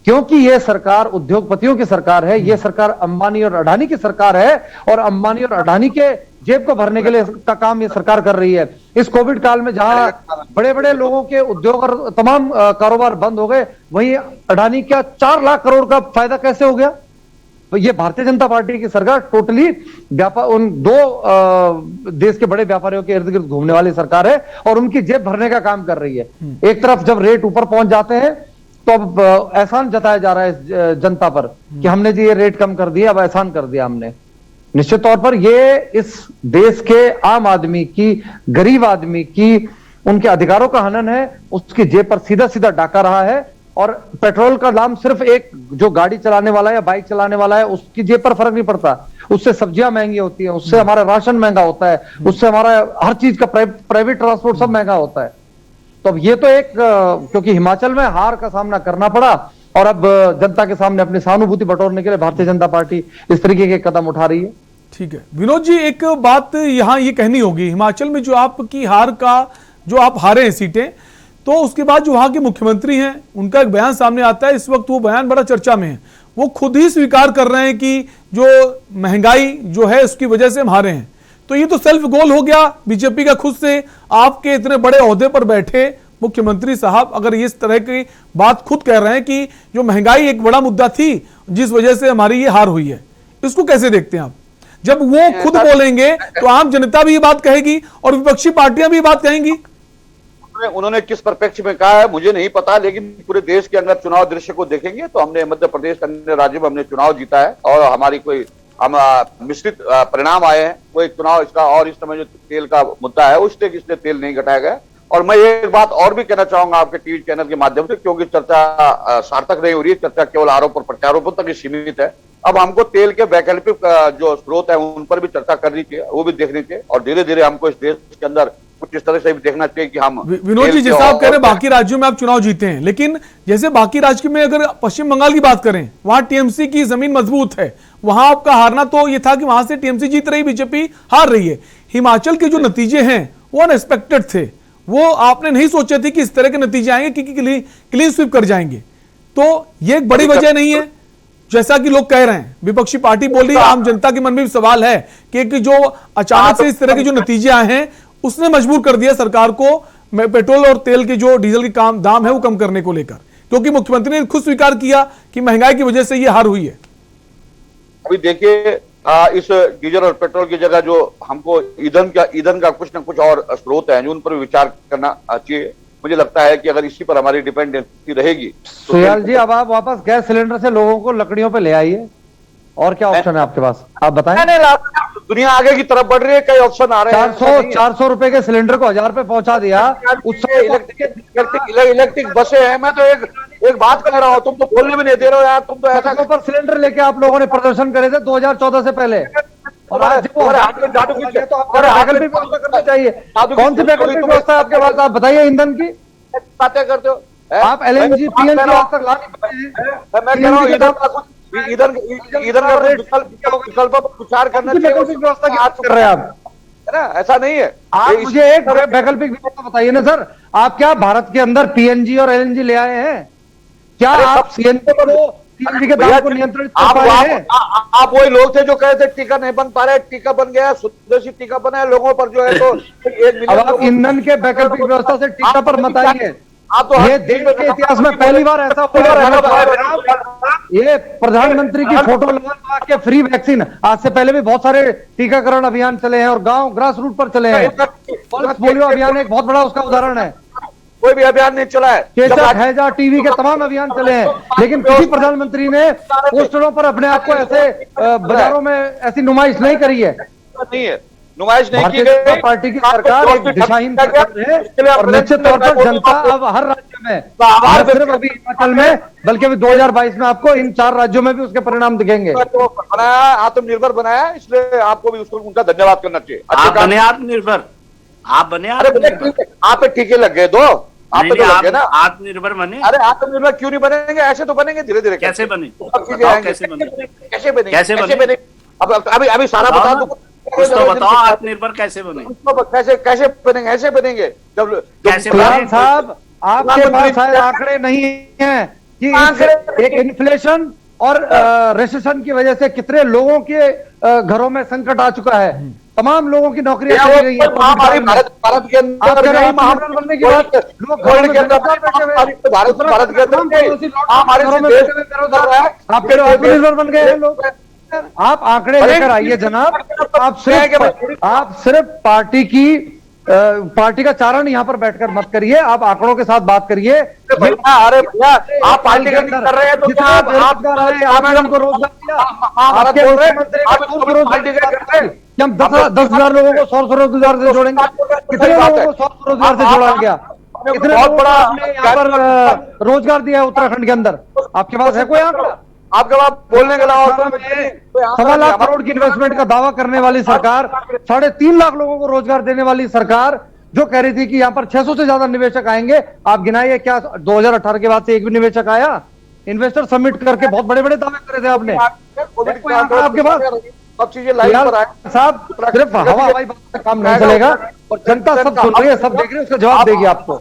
S16: क्योंकि ये सरकार उद्योगपतियों की सरकार है, ये सरकार अंबानी और अडानी की सरकार है, और अंबानी और अडानी के जेब को भरने के लिए का काम ये सरकार कर रही है। इस कोविड काल में जहां बड़े बड़े लोगों के उद्योग और तमाम कारोबार बंद हो गए, वहीं अडानी का 4 लाख करोड़ का फायदा कैसे हो गया? तो ये भारतीय जनता पार्टी की सरकार टोटली व्यापार, उन 2 देश के बड़े व्यापारियों के इर्द गिर्द घूमने वाली सरकार है और उनकी जेब भरने का काम कर रही है। एक तरफ जब रेट ऊपर पहुंच जाते हैं तो अब एहसान जताया जा रहा है जनता पर कि हमने जी ये रेट कम कर दिया, अब एहसान कर दिया हमने। निश्चित तौर पर ये इस देश के आम आदमी की, गरीब आदमी की, उनके अधिकारों का हनन है, उसकी जेब पर सीधा सीधा डाका रहा है। और पेट्रोल का दाम सिर्फ एक जो गाड़ी चलाने वाला है या बाइक चलाने वाला है उसकी जेब पर फर्क नहीं पड़ता, उससे सब्जियां महंगी होती हैं, उससे हमारा राशन महंगा होता है, उससे हमारा हर चीज का प्राइवेट ट्रांसपोर्ट सब महंगा होता है। तो अब ये तो एक, क्योंकि हिमाचल में हार का सामना करना पड़ा और अब जनता के सामने अपनी सहानुभूति बटोरने के लिए भारतीय जनता पार्टी इस तरीके के कदम उठा रही है।
S1: ठीक है विनोद जी, एक बात यहाँ ये कहनी होगी, हिमाचल में जो आपकी हार का, जो आप हारे हैं सीटें, तो उसके बाद जो वहां के मुख्यमंत्री हैं उनका एक बयान सामने आता है। इस वक्त वो बयान बड़ा चर्चा में है। वो खुद ही स्वीकार कर रहे हैं कि जो महंगाई जो है उसकी वजह से हम हारे हैं। तो ये तो सेल्फ गोल हो गया बीजेपी का। खुद से आपके इतने बड़े ओहदे पर बैठे मुख्यमंत्री साहब अगर इस तरह की बात खुद कह रहे हैं कि जो महंगाई एक बड़ा मुद्दा थी जिस वजह से हमारी ये हार हुई है, इसको कैसे देखते हैं आप? जब वो खुद बोलेंगे तो आम जनता भी ये बात कहेगी और विपक्षी पार्टियां भी ये बात कहेंगी।
S8: उन्होंने किस परिप्रेक्ष्य में कहा है मुझे नहीं पता, लेकिन पूरे देश के अंदर चुनाव दृश्य को देखेंगे तो हमने मध्य प्रदेश अन्य राज्यों में हमने चुनाव जीता है और हमारी कोई मिश्रित परिणाम आए हैं। कोई चुनाव इसका, और इस समय जो तेल का मुद्दा है उससे इसलिए तेल नहीं घटाया गया। और मैं एक बात और भी कहना चाहूंगा आपके टीवी चैनल के माध्यम से, क्योंकि चर्चा सार्थक नहीं हो रही है, चर्चा केवल आरोप और प्रत्यारोपों तक ही सीमित है। अब हमको तेल के वैकल्पिक जो स्रोत है उन पर भी चर्चा करनी चाहिए, वो भी देखनी चाहिए और धीरे धीरे हमको इस देश के अंदर कुछ इस तरह से भी देखना चाहिए कि हम।
S1: विनोद जी, जैसा आप कह रहे हैं बाकी राज्यों में आप चुनाव जीते हैं, लेकिन जैसे बाकी राज्य में अगर पश्चिम बंगाल की बात करें, वहां टीएमसी की जमीन मजबूत है, वहां आपका हारना तो ये था कि वहां से टीएमसी जीत रही, बीजेपी हार रही है। हिमाचल के जो नतीजे हैं वो अनएक्सपेक्टेड थे, वो आपने नहीं सोचे थे कि इस तरह के नतीजे आएंगे कि क्लीन स्वीप कर जाएंगे। तो ये एक बड़ी वजह नहीं है जैसा कि लोग कह रहे हैं, विपक्षी पार्टी बोल रही है, आम जनता के मन में भी सवाल है कि जो अचानक से इस तरह के जो नतीजे आए हैं उसने मजबूर कर दिया सरकार को पेट्रोल और तेल के जो डीजल के दाम है वो कम करने को लेकर, क्योंकि मुख्यमंत्री ने खुद स्वीकार किया कि महंगाई की वजह से ये हार हुई है।
S8: अभी देखिए इस डीजल और पेट्रोल की जगह जो हमको ईंधन का कुछ न कुछ और स्रोत है जो उन पर विचार करना चाहिए। मुझे लगता है कि अगर इसी पर हमारी डिपेंडेंसी रहेगी तो
S16: सुयाल जी, अब आप वापस गैस सिलेंडर से लोगों को लकड़ियों पे ले आइए, और क्या ऑप्शन है आपके पास, आप बताएं।
S8: दुनिया आगे की तरफ बढ़ रही है, कई ऑप्शन आ रहे हैं।
S16: 400 रुपए के सिलेंडर को 1000 पे पहुंचा दिया।
S8: इलेक्ट्रिक बसें हैं। मैं तो एक बात कह रहा हूँ, तुम तो बोलने भी नहीं दे रहे हो यार। तुम तो ऐसा
S16: पर सिलेंडर लेके आप लोगों ने प्रदर्शन करे थे 2014 से पहले, और आज तो आपको वैकल्पिक व्यवस्था करनी चाहिए। कौन सी वैकल्पिक व्यवस्था है आपके पास? आप बताइए। ईंधन की
S8: बातें करते हो
S16: आप, LNG PNG आज तक ला नहीं पाए।
S8: मैं कह रहा हूँ इधर का विकल्प पर विचार करना चाहिए।
S16: वैकल्पिक व्यवस्था की बात कर रहे हैं आप,
S8: है ना? ऐसा नहीं है।
S16: आप मुझे एक वैकल्पिक व्यवस्था बताइए ना सर। आप क्या भारत के अंदर PNG और LNG ले आए हैं? क्या आप CNG के दाम को नियंत्रित कर पाए हैं?
S8: आप वही लोग थे जो कहे थे टीका नहीं बन पा रहे, टीका बन गया, स्वदेशी टीका बना है लोगों पर जो है। तो 1 मिलियन
S16: अब आप ईंधन के वैकल्पिक व्यवस्था से टीका पर मत आइए।
S8: आप तो
S16: ये देश के इतिहास में पहली बार ऐसा हुआ। ये प्रधानमंत्री की फोटो लगा के फ्री वैक्सीन, आज से पहले भी बहुत सारे टीकाकरण अभियान चले हैं और गांव ग्रास रूट पर चले हैं। पल्स पोलियो अभियान एक बहुत बड़ा उसका उदाहरण है।
S8: कोई भी अभियान नहीं चला है।
S16: केसर हैजा टीवी के तमाम अभियान चले हैं, लेकिन किसी प्रधानमंत्री ने पोस्टरों पर अपने आप को ऐसे बाजारों में ऐसी नुमाइश नहीं करी है।
S8: नहीं है, नुमाइश नहीं की
S16: भारतीय जनता पार्टी की सरकार एक दिशाहीन सरकार है, और निश्चित तौर पर जनता अब हर राज्य में, न सिर्फ अभी हिमाचल में बल्कि अभी 2022 में आपको इन 4 राज्यों में भी उसके परिणाम दिखेंगे।
S8: बनाया, आत्मनिर्भर बनाया, इसलिए आपको भी उसको उनका धन्यवाद करना चाहिए।
S9: आप बने आत्मनिर्भर, आप बने आत्मनिर्भर।
S8: आप पे टीके लग गए, दो आप पे लग गए ना।
S9: आत्मनिर्भर बने।
S8: अरे आत्मनिर्भर क्यों नहीं बनेंगे? ऐसे तो बनेंगे धीरे धीरे।
S9: कैसे बने?
S8: कैसे बने?
S9: कैसे बने?
S8: अब अभी सारा बता दो।
S9: कुछ तो बताओ, आत्मनिर्भर कैसे बने?
S8: कैसे बनेंगे? ऐसे बनेंगे जब
S9: कैसे
S16: साहब आपके पास शायद आंकड़े नहीं हैं कि एक इन्फ्लेशन और रिसेशन की वजह से कितने लोगों के घरों में संकट आ चुका है। तमाम लोगों की नौकरियां चली गई है।
S8: भारत के अंदर
S16: बनने की बात, लोग घरों में
S8: भारत के अंदर
S16: आत्मनिर्भर बन गए हैं लोग। आप आंकड़े लेकर आइए जनाब। आप सिर्फ पार्टी का चारण यहाँ पर बैठकर मत करिए, आप आंकड़ों के साथ बात करिए।
S8: अरे भैया, आप पार्टी का कर रहे हैं तो क्या आप
S16: मैडम को रोजगार दिया? आपके मुख्यमंत्री कि हम 10,000 लोगों को 100 रोजगार से जोड़ेंगे। कितने लोगों को 100 रोजगार से जोड़ा गया? कितने लोगों को आपने यहाँ पर रोजगार दिया है उत्तराखंड के अंदर? आपके पास है कोई आंकड़ा?
S8: आपके पास बोलने के अलावा
S16: 1.25 लाख करोड़ की इन्वेस्टमेंट का दावा करने वाली सरकार, 3.5 लाख लोगों को रोजगार देने वाली सरकार जो कह रही थी कि यहाँ पर 600 से ज्यादा निवेशक आएंगे, आप गिनाइए क्या 2018 के बाद से एक भी निवेशक आया? इन्वेस्टर समिट करके बहुत बड़े बड़े दावे करे थे आपने। आपके पास
S8: सब चीजें लाइन पर आए
S16: साहब, सिर्फ हवाई बात से काम नहीं चलेगा, और जनता सब सुन रही है, सब देख रही है, उसका जवाब देगी आपको।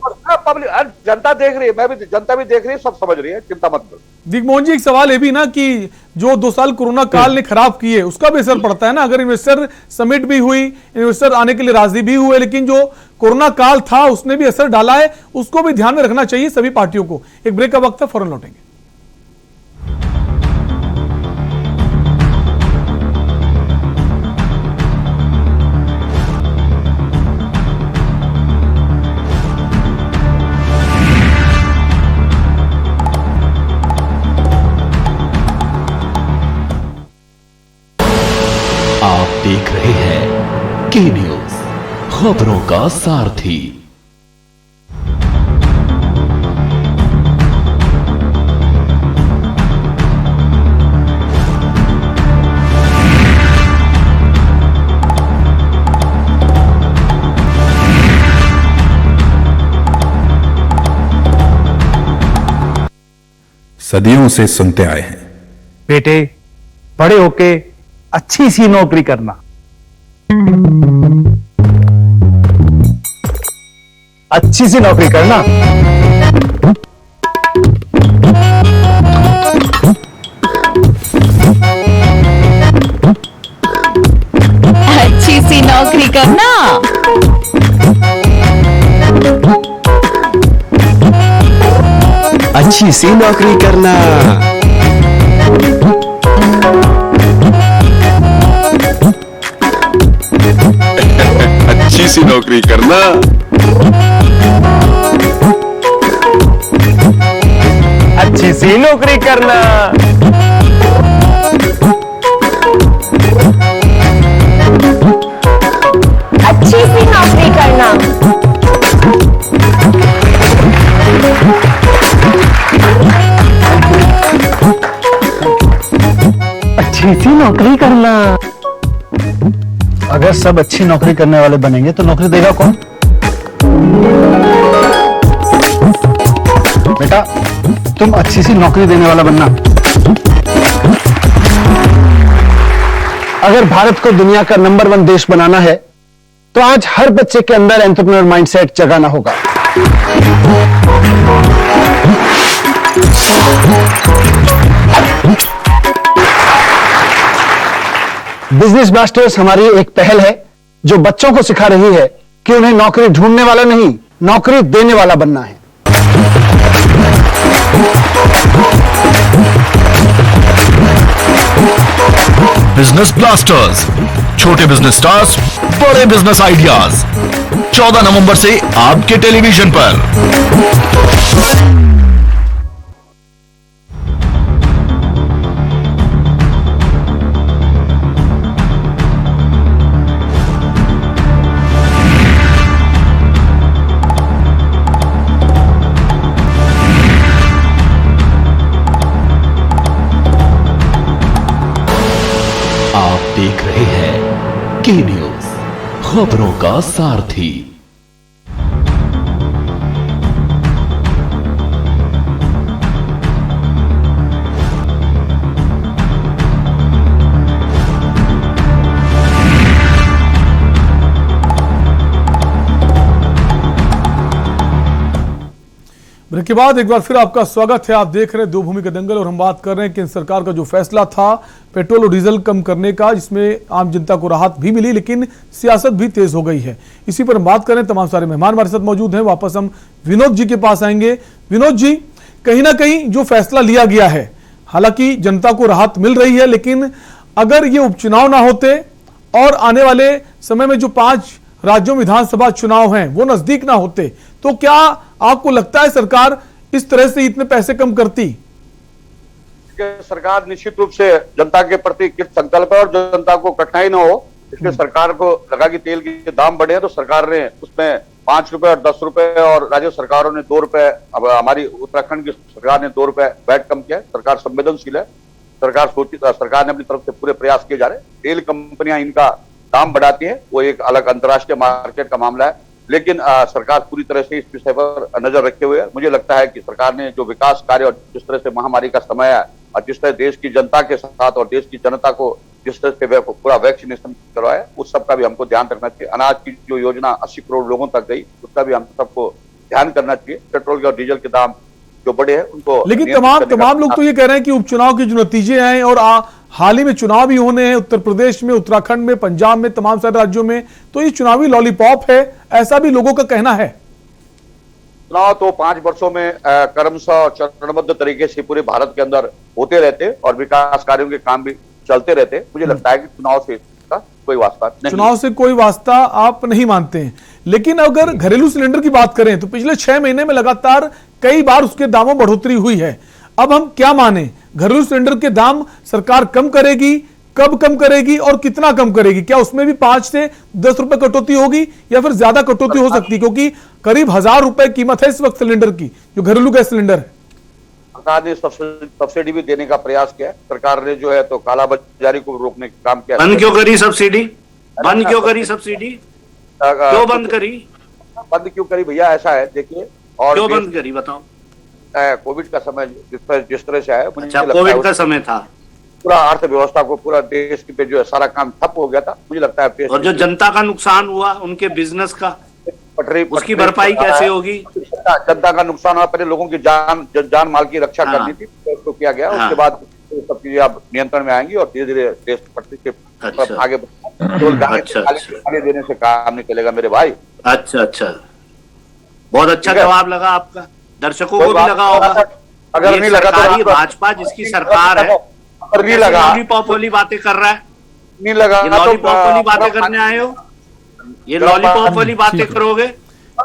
S8: पब्लिक जनता देख रही है, मैं भी, जनता भी देख रही है, सब समझ रही है, चिंता मत करो।
S1: दिग्मोहन जी, एक सवाल ये भी ना कि जो 2 साल कोरोना काल ने खराब किए उसका भी असर पड़ता है ना। अगर इन्वेस्टर समिट भी हुई, इन्वेस्टर आने के लिए राजी भी हुए, लेकिन जो कोरोना काल था उसने भी असर डाला है, उसको भी ध्यान में रखना चाहिए सभी पार्टियों को। एक ब्रेक का वक्त है, फौरन लौटेंगे।
S11: देख रहे हैं के न्यूज, खबरों का सारथी।
S3: सदियों से सुनते आए हैं,
S19: बेटे बड़े होके अच्छी सी नौकरी करना, अच्छी सी नौकरी करना।
S22: अच्छी सी नौकरी करना,
S15: अच्छी सी नौकरी करना,
S21: अच्छी सी नौकरी करना,
S19: अच्छी सी नौकरी करना।
S12: नौकरी करना।
S4: अच्छी सी नौकरी करना। अगर सब अच्छी नौकरी करने वाले बनेंगे तो नौकरी देगा कौन? बेटा तुम अच्छी सी नौकरी देने वाला बनना। अगर भारत को दुनिया का नंबर 1 देश बनाना है तो आज हर बच्चे के अंदर एंटरप्रेन्योर माइंडसेट जगाना होगा। बिजनेस ब्लास्टर्स हमारी एक पहल है जो बच्चों को सिखा रही है कि उन्हें नौकरी ढूंढने वाला नहीं, नौकरी देने वाला बनना है।
S21: बिजनेस ब्लास्टर्स, छोटे बिजनेस स्टार्स, बड़े बिजनेस आइडियाज, 14 नवंबर से आपके टेलीविजन पर।
S11: देख रहे हैं के न्यूज, खबरों का सारथी।
S1: ब्रेक के बाद एक बार फिर आपका स्वागत है। आप देख रहे हैं दो भूमि का दंगल और हम बात कर रहे हैं केंद्र सरकार का जो फैसला था पेट्रोल और डीजल कम करने का, जिसमें आम जनता को राहत भी मिली लेकिन सियासत भी तेज हो गई है। इसी पर हम बात करें, तमाम सारे मेहमान हमारे साथ मौजूद हैं। वापस हम विनोद जी के पास आएंगे। विनोद जी, कहीं ना कहीं जो फैसला लिया गया है, हालांकि जनता को राहत मिल रही है, लेकिन अगर ये उपचुनाव ना होते और आने वाले समय में जो 5 राज्यों विधानसभा चुनाव हैं वो नजदीक ना होते, तो क्या आपको लगता है सरकार इस तरह से इतने पैसे कम करती?
S8: सरकार निश्चित रूप से जनता के प्रति कृत संकल्प है और जनता को कठिनाई न हो इसलिए सरकार को लगा कि तेल के दाम बढ़े हैं तो सरकार ने उसमें 5 रुपए और 10 रुपए और राज्य सरकारों ने 2 रुपए, अब हमारी उत्तराखंड की सरकार ने 2 रुपए वैट कम किया है। सरकार संवेदनशील है, सरकार ने अपनी तरफ से पूरे प्रयास किए जा रहे हैं। तेल कंपनियां इनका दाम बढ़ाती है, वो एक अलग अंतर्राष्ट्रीय मार्केट का मामला है, लेकिन सरकार पूरी तरह से इस विषय पर नजर रखे हुए है। मुझे लगता है कि सरकार ने जो विकास कार्य और जिस तरह से महामारी का समय है और जिस तरह देश की जनता के साथ और देश की जनता को जिस तरह से पूरा वैक्सीनेशन करवाया, उस सब का भी हमको ध्यान रखना चाहिए। अनाज की जो योजना 80 करोड़ लोगों तक गई, उसका भी हम सबको ध्यान करना चाहिए। पेट्रोल और डीजल के दाम जो बढ़े हैं उनको,
S1: लेकिन तमाम लोग तो ये कह रहे हैं कि उपचुनाव के जो नतीजे आए और हाल ही में चुनाव भी होने हैं उत्तर प्रदेश में, उत्तराखंड में, पंजाब में, तमाम सारे राज्यों में, तो ये चुनावी लॉलीपॉप है, ऐसा भी लोगों का कहना है।
S8: चुनाव तो 5 वर्षों में क्रमशः चरणबद्ध तरीके से पूरे भारत के अंदर होते रहते और विकास कार्यों के काम भी चलते रहते। मुझे लगता है कि चुनाव से इसका कोई वास्ता नहीं।
S1: चुनाव से कोई वास्ता आप नहीं मानते हैं, लेकिन अगर घरेलू सिलेंडर की बात करें तो पिछले 6 महीने में लगातार कई बार उसके दामों में बढ़ोतरी हुई है। अब हम क्या माने, घरेलू सिलेंडर के दाम सरकार कम करेगी, कब कम करेगी और कितना कम करेगी? क्या उसमें भी 5 से 10 रुपए कटौती होगी या फिर ज्यादा कटौती हो सकती है? क्योंकि करीब 1000 रुपए कीमत है इस वक्त सिलेंडर की, जो घरेलू गैस सिलेंडर है।
S8: सरकार ने सब्सिडी भी देने का प्रयास किया है। सरकार ने जो है तो कालाबाजारी को रोकने का काम किया।
S9: बंद क्यों करी सब्सिडी? बंद क्यों करी सब्सिडी? क्यों बंद करी?
S8: बंद क्यों करी भैया? ऐसा है, देखिए, और
S9: क्यों बंद करी बताओ?
S8: कोविड का समय जिस तरह से आया,
S9: अच्छा, कोविड का समय था,
S8: पूरा अर्थव्यवस्था को, पूरा देश पे जो है सारा काम ठप हो गया था। मुझे लगता है
S9: और जो जनता का नुकसान हुआ उनके बिजनेस का, उसकी भरपाई कैसे होगी?
S8: जनता का नुकसान हुआ, पहले लोगों की जान माल की रक्षा करनी थी, उसको किया गया। उसके बाद सब चीजें अब नियंत्रण में आएंगी और धीरे धीरे देश आगे गाली देने से काम नहीं चलेगा मेरे भाई।
S9: अच्छा, बहुत अच्छा जवाब लगा आपका, दर्शकों को भी लगा होगा।
S8: अगर नहीं लगा तो
S9: भाजपा जिसकी सरकार है,
S8: अगर नहीं लगा,
S9: लॉलीपॉप वाली बातें कर रहा है,
S8: नहीं लगा
S9: लॉलीपॉप वाली बातें करने आए हो, ये लॉलीपॉप वाली बातें करोगे?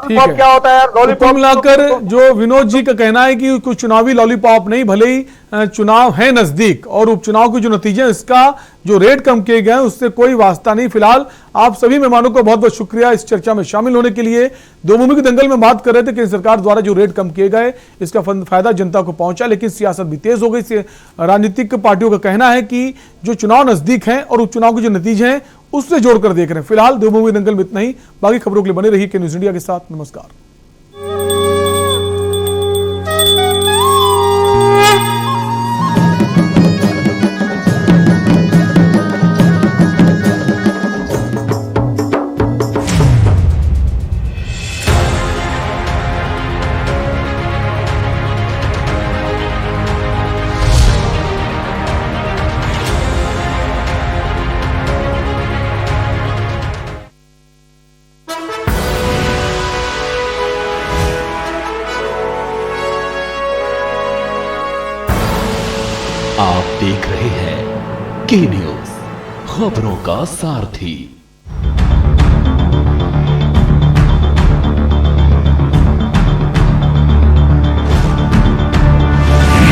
S8: लॉलीपॉप क्या होता है यार?
S1: कुल
S8: लॉलीपॉप
S1: मिलाकर जो विनोद जी का कहना है कि कुछ चुनावी लॉलीपॉप नहीं, भले ही चुनाव है नजदीक और उपचुनाव के जो नतीजे हैं इसका जो रेट कम किए गए हैं उससे कोई वास्ता नहीं। फिलहाल आप सभी मेहमानों को बहुत बहुत शुक्रिया इस चर्चा में शामिल होने के लिए। दो भूमि के दंगल में बात कर रहे थे कि सरकार द्वारा जो रेट कम किए गए इसका फायदा जनता को पहुंचा, लेकिन सियासत भी तेज हो गई। राजनीतिक पार्टियों का कहना है कि जो चुनाव नजदीक हैं और उपचुनाव के जो नतीजे हैं उससे जोड़कर देख रहे हैं। फिलहाल दो भूमि दंगल में इतना ही। बाकी खबरों के लिए बने रहिए के न्यूज इंडिया के साथ। नमस्कार।
S11: आप देख रहे हैं के न्यूज, खबरों का सारथी।